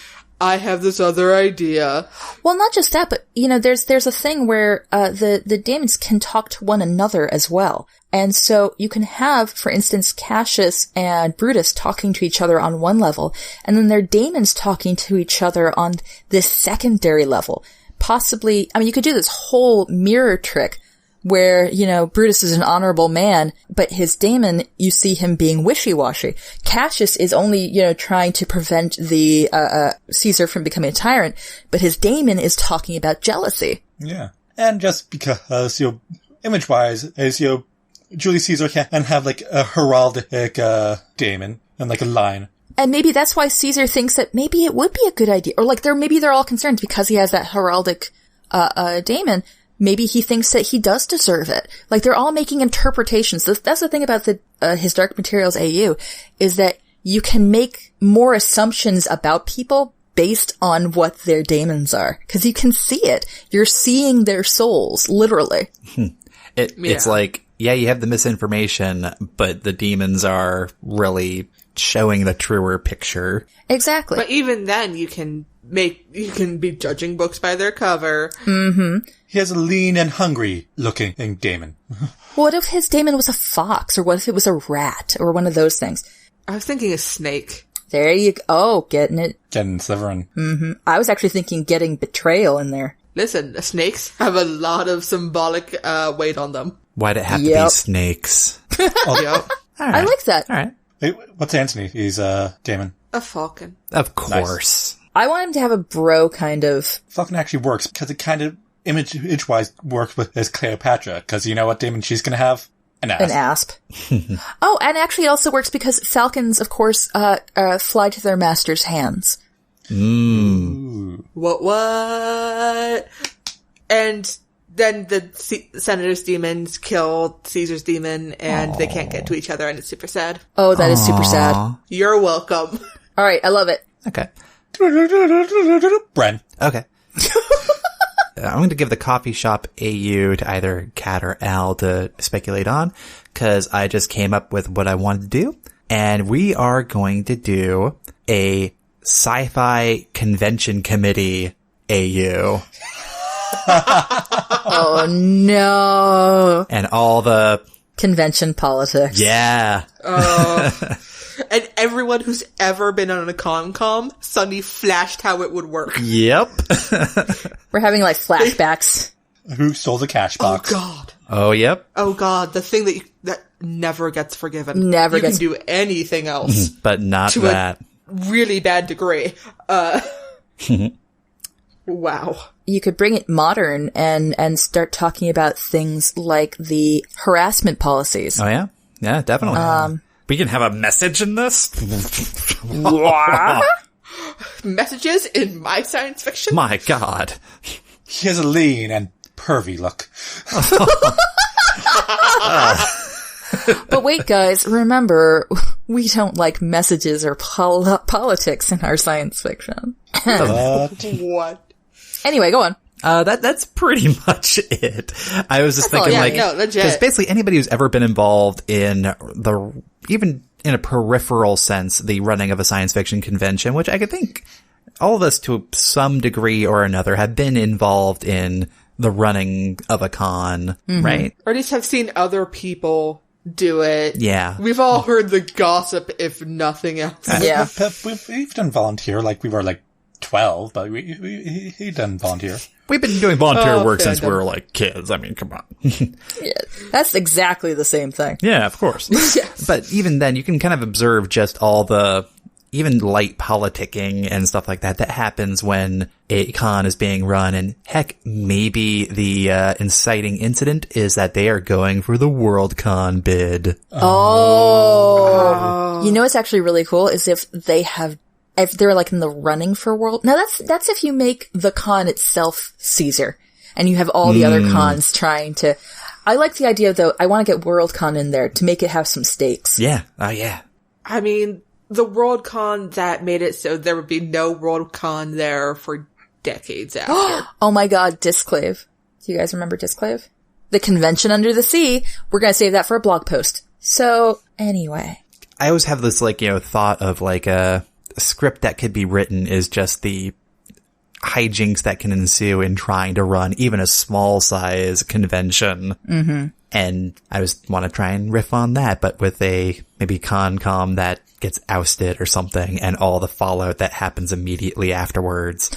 I have this other idea. Well, not just that, but, you know, there's a thing where, the demons can talk to one another as well. And so you can have, for instance, Cassius and Brutus talking to each other on one level, and then their demons talking to each other on this secondary level. Possibly, I mean, you could do this whole mirror trick where, you know, Brutus is an honorable man, but his daemon, you see him being wishy-washy. Cassius is only, you know, trying to prevent the, Caesar from becoming a tyrant, but his daemon is talking about jealousy. Yeah. And just because, you know, image-wise, as, you know, Julius Caesar can have, like, a heraldic, daemon and, like, a line. And maybe that's why Caesar thinks that maybe it would be a good idea. Or, like, maybe they're all concerned because he has that heraldic, daemon. Maybe he thinks that he does deserve it. Like, they're all making interpretations. That's the thing about his Dark Materials AU, is that you can make more assumptions about people based on what their daemons are. Cause you can see it. You're seeing their souls, literally. It's like, yeah, you have the misinformation, but the demons are really showing the truer picture. Exactly. But even then, you can be judging books by their cover. Mm-hmm. He has a lean and hungry looking daemon. What if his daemon was a fox, or what if it was a rat, or one of those things? I was thinking a snake. There you go. Oh, getting it. Getting Slytherin. Mm-hmm. I was actually thinking getting betrayal in there. Listen, snakes have a lot of symbolic weight on them. Why'd it have to be snakes? Yep. All right. I like that. All right. Hey, what's Anthony? He's daemon. A falcon. Of course. Nice. I want him to have a bro kind of... Falcon actually works because it kind of image-wise works with his Cleopatra, because you know what daemon she's gonna have? An asp. An asp. Oh, and actually it also works because falcons, of course, fly to their master's hands. What? And then the senator's demons kill Caesar's demon, and they can't get to each other, and it's super sad. Oh, that is super sad. You're welcome. All right, I love it. Okay. Bren. Okay. I'm going to give the coffee shop AU to either Kat or Al to speculate on, because I just came up with what I wanted to do. And we are going to do a sci-fi convention committee AU. Oh, no. And all the... convention politics. Yeah. And everyone who's ever been on a con-com suddenly flashed how it would work. Yep. We're having, like, flashbacks. Who stole the cash box? Oh, God. Oh, yep. Oh, God. The thing that never gets forgiven. Never gets... You can do anything else. But not to that. A really bad degree. Wow. You could bring it modern and start talking about things like the harassment policies. Oh, yeah? Yeah, definitely. We can have a message in this? Messages in my science fiction? My God. He has a lean and pervy look. But wait, guys, remember, we don't like messages or politics in our science fiction. What? Anyway, go on. That's pretty much it. I was just thinking, because basically anybody who's ever been involved in even in a peripheral sense, the running of a science fiction convention, which I could think all of us to some degree or another have been involved in the running of a con, right? Or at least have seen other people do it. Yeah. We've all heard the gossip, if nothing else. Yeah. We've done volunteer, we were 12, but he done volunteer. We've been doing volunteer work since we were kids. I mean, come on. Yeah, that's exactly the same thing. Yeah, of course. Yes. But even then, you can kind of observe just all the, even light politicking and stuff like that happens when a con is being run. And heck, maybe the inciting incident is that they are going for the World Con bid. Oh. You know what's actually really cool is if they're in the running for world. Now that's if you make the con itself Caesar and you have all the other cons trying to. I like the idea though. I want to get World Con in there to make it have some stakes. Yeah. Oh yeah. I mean, the World Con that made it so there would be no World Con there for decades after. Oh my god, Disclave. Do you guys remember Disclave? The convention under the sea. We're going to save that for a blog post. So anyway. I always have this thought of a script that could be written is just the hijinks that can ensue in trying to run even a small size convention. Mm-hmm. And I just want to try and riff on that, but with a maybe con-com that gets ousted or something and all the fallout that happens immediately afterwards.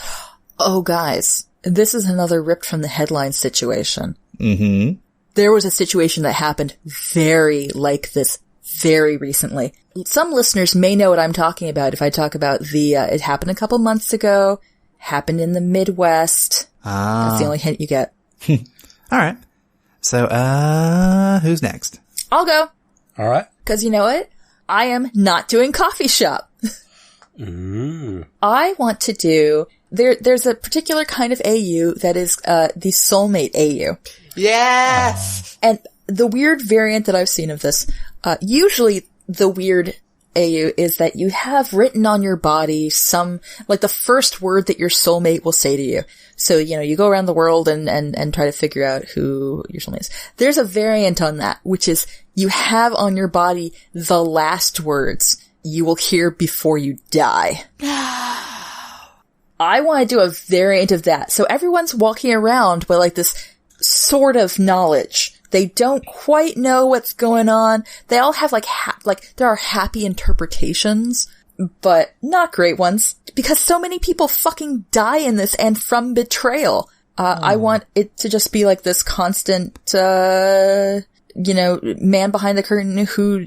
Oh, guys, this is another ripped from the headline situation. Mm-hmm. There was a situation that happened very like this very recently. Some listeners may know what I'm talking about if I talk about it happened a couple months ago, happened in the Midwest. That's the only hint you get. All right. So, who's next? I'll go. All right. Because you know what? I am not doing coffee shop. Ooh. I want to do, there's a particular kind of AU that is, the soulmate AU. Yes! And the weird variant that I've seen of this, usually the weird AU is that you have written on your body the first word that your soulmate will say to you. So, you go around the world and try to figure out who your soulmate is. There's a variant on that, which is you have on your body the last words you will hear before you die. I want to do a variant of that. So everyone's walking around with this sort of knowledge. They don't quite know what's going on. They all have there are happy interpretations, but not great ones because so many people fucking die in this and from betrayal. I want it to just be this constant, man behind the curtain who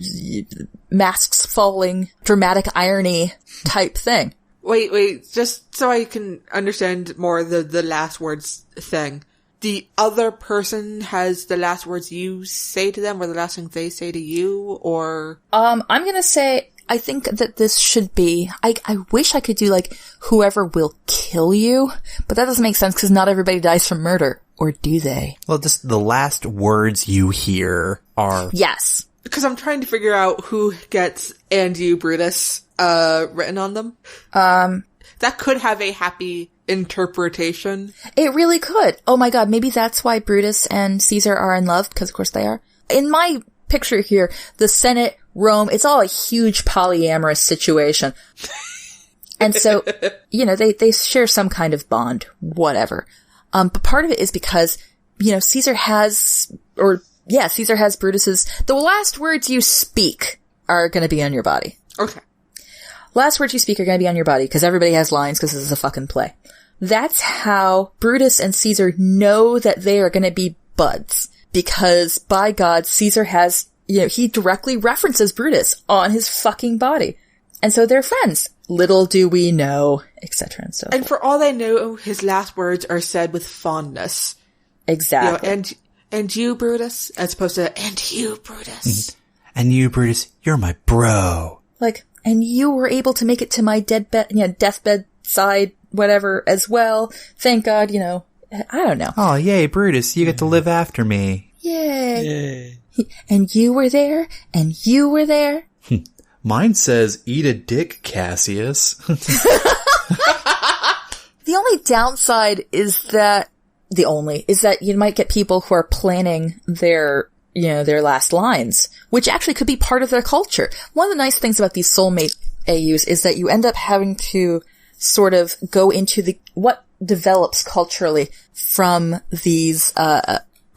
masks falling, dramatic irony type thing. Wait, just so I can understand more the last words thing. The other person has the last words you say to them or the last thing they say to you, or? I'm gonna say, I think that this should be, I wish I could do whoever will kill you, but that doesn't make sense because not everybody dies from murder, or do they? Well, just the last words you hear are... Yes. Because I'm trying to figure out who gets "and you, Brutus" written on them. That could have a happy interpretation. It really could. Oh my god, maybe that's why Brutus and Caesar are in love, because of course they are. In my picture here, the Senate, Rome, it's all a huge polyamorous situation. And so, they share some kind of bond, whatever. But part of it is because, Caesar has Brutus's, the last words you speak are gonna be on your body. Okay. Last words you speak are gonna be on your body, because everybody has lines, because this is a fucking play. That's how Brutus and Caesar know that they are going to be buds. Because, by God, Caesar has, he directly references Brutus on his fucking body. And so they're friends. Little do we know, etc. and so forth. And for all they know, his last words are said with fondness. Exactly. And you, Brutus, as opposed to, and you, Brutus. And you, Brutus, you're my bro. And you were able to make it to my deathbed side, whatever, as well. Thank God, I don't know. Oh, yay, Brutus, you get to live after me. Yay. Yay. And you were there, and you were there. Mine says, eat a dick, Cassius. The only downside is that you might get people who are planning their last lines, which actually could be part of their culture. One of the nice things about these soulmate AUs is that you end up having to sort of go into what develops culturally from these,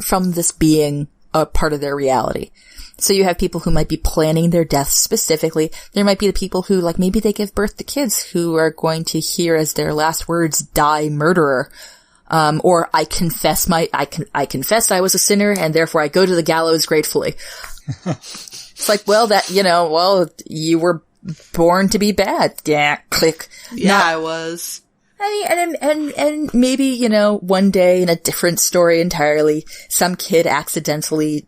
from this being a part of their reality. So you have people who might be planning their deaths specifically. There might be the people who, like, maybe they give birth to kids who are going to hear as their last words, die murderer. Or I confess I was a sinner and therefore I go to the gallows gratefully. It's like, you were born to be bad. Yeah, click. Yeah, I was. And maybe, one day in a different story entirely, some kid accidentally,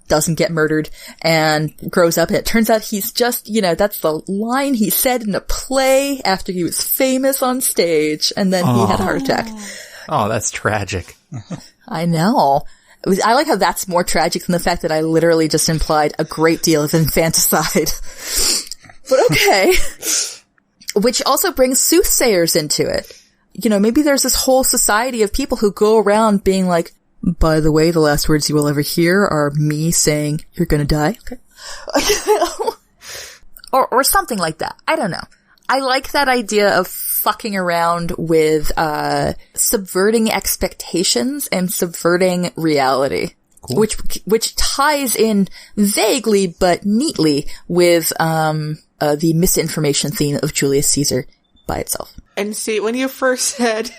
doesn't get murdered and grows up and it turns out he's just, that's the line he said in a play after he was famous on stage and then he had a heart attack. Oh, that's tragic. I know. I like how that's more tragic than the fact that I literally just implied a great deal of infanticide. But okay. Which also brings soothsayers into it. Maybe there's this whole society of people who go around being like, by the way, the last words you will ever hear are me saying, you're gonna die. Okay. or something like that. I don't know. I like that idea of fucking around with, subverting expectations and subverting reality. Cool. Which ties in vaguely but neatly with, the misinformation theme of Julius Caesar by itself. And see, when you first said,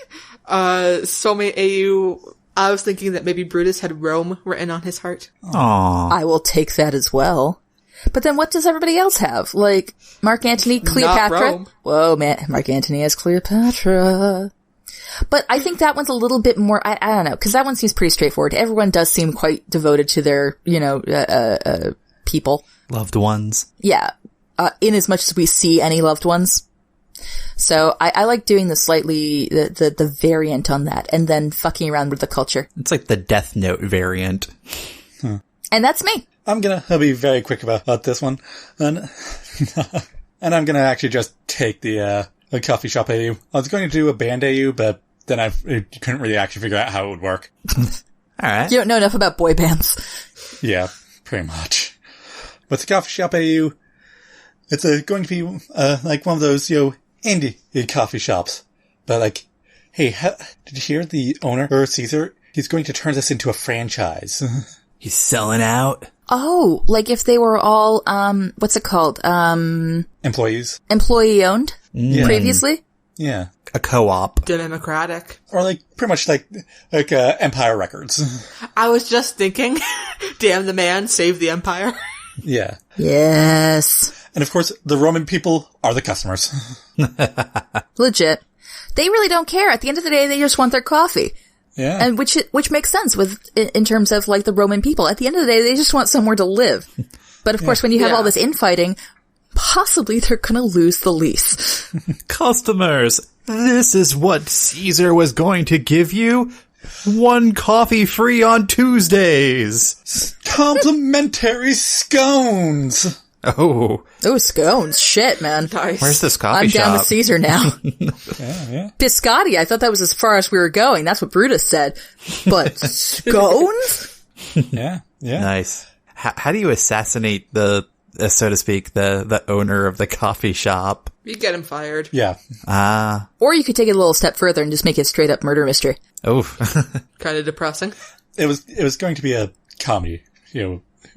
soulmate AU, I was thinking that maybe Brutus had Rome written on his heart. Aww. I will take that as well. But then what does everybody else have? Like, Mark Antony, Cleopatra? Not Rome. Whoa, man, Mark Antony has Cleopatra. But I think that one's a little bit more, I don't know, because that one seems pretty straightforward. Everyone does seem quite devoted to their, people. Loved ones. Yeah. In as much as we see any loved ones. So I like doing the variant on that and then fucking around with the culture. It's like the Death Note variant. And that's me. I'm gonna be very quick about this one. And I'm gonna actually just take the coffee shop AU. I was going to do a band AU, but then I couldn't really actually figure out how it would work. Alright. You don't know enough about boy bands. Yeah, pretty much. But the coffee shop AU, it's going to be like one of those, indie coffee shops. But like, hey, did you hear the owner, or Caesar? He's going to turn this into a franchise. He's selling out. Oh, like if they were all, what's it called? Employees. Employee owned? Previously? Yeah. A co-op. Democratic. Or like, pretty much like Empire Records. I was just thinking, damn the man, save the empire. Yeah. Yes. And of course, the Roman people are the customers. Legit. They really don't care. At the end of the day, they just want their coffee. Yeah. And which makes sense in terms of like the Roman people. At the end of the day, they just want somewhere to live. But of course, when you have all this infighting, possibly they're gonna lose the lease. Customers, this is what Caesar was going to give you. 1 coffee free on Tuesdays. Complimentary scones. Oh, scones. Shit, man. Nice. Where's this coffee I'm shop? down with Caesar now. Yeah. Biscotti, I thought that was as far as we were going. That's what Brutus said. But scones? Yeah. Nice. How do you assassinate the, so to speak, the owner of the coffee shop? You get him fired. Yeah. Or you could take it a little step further and just make it straight up murder mystery. Oh. Kind of depressing. It was going to be a comedy,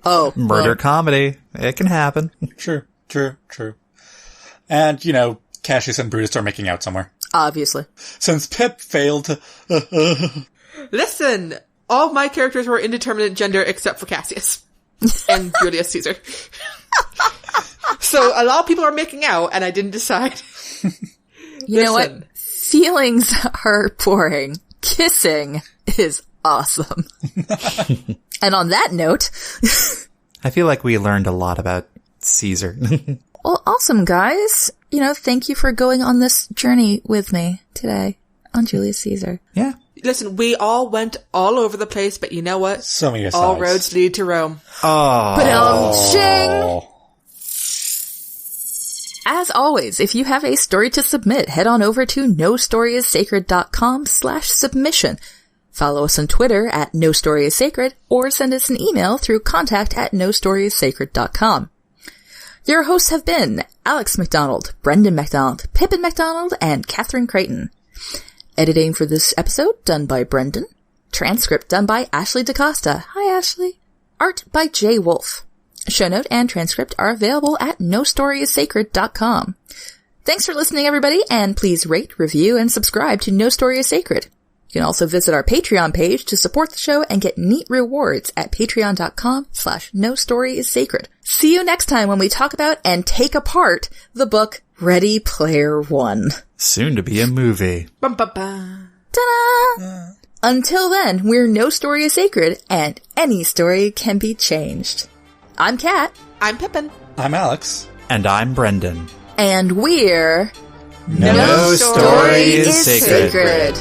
Oh. Murder comedy. It can happen. True. And, Cassius and Brutus are making out somewhere. Obviously. Since Pip failed to... Listen, all my characters were indeterminate gender except for Cassius. And Julius Caesar. So a lot of people are making out, and I didn't decide. You know what? Feelings are boring. Kissing is awesome. And on that note... I feel like we learned a lot about Caesar. Well, awesome, guys. Thank you for going on this journey with me today on Julius Caesar. Yeah. Listen, we all went all over the place, but you know what? So many asides. All roads lead to Rome. Ching! As always, if you have a story to submit, head on over to nostoryissacred.com/submission. Follow us on Twitter at nostoryissacred, or send us an email through contact@nostoryissacred.com. Your hosts have been Alex McDonald, Brendan McDonald, Pippin McDonald, and Catherine Creighton. Editing for this episode done by Brendan. Transcript done by Ashley DaCosta. Hi, Ashley. Art by Jay Wolf. Show note and transcript are available at nostoryissacred.com. Thanks for listening, everybody, and please rate, review, and subscribe to No Story is Sacred. You can also visit our Patreon page to support the show and get neat rewards at patreon.com/nostoryissacred. See you next time when we talk about and take apart the book Ready Player One. Soon to be a movie. Bum, bum, bum. Ta-da! Until then, we're No Story is Sacred, and any story can be changed. I'm Kat. I'm Pippin. I'm Alex. And I'm Brendan. And we're... No Story is Sacred.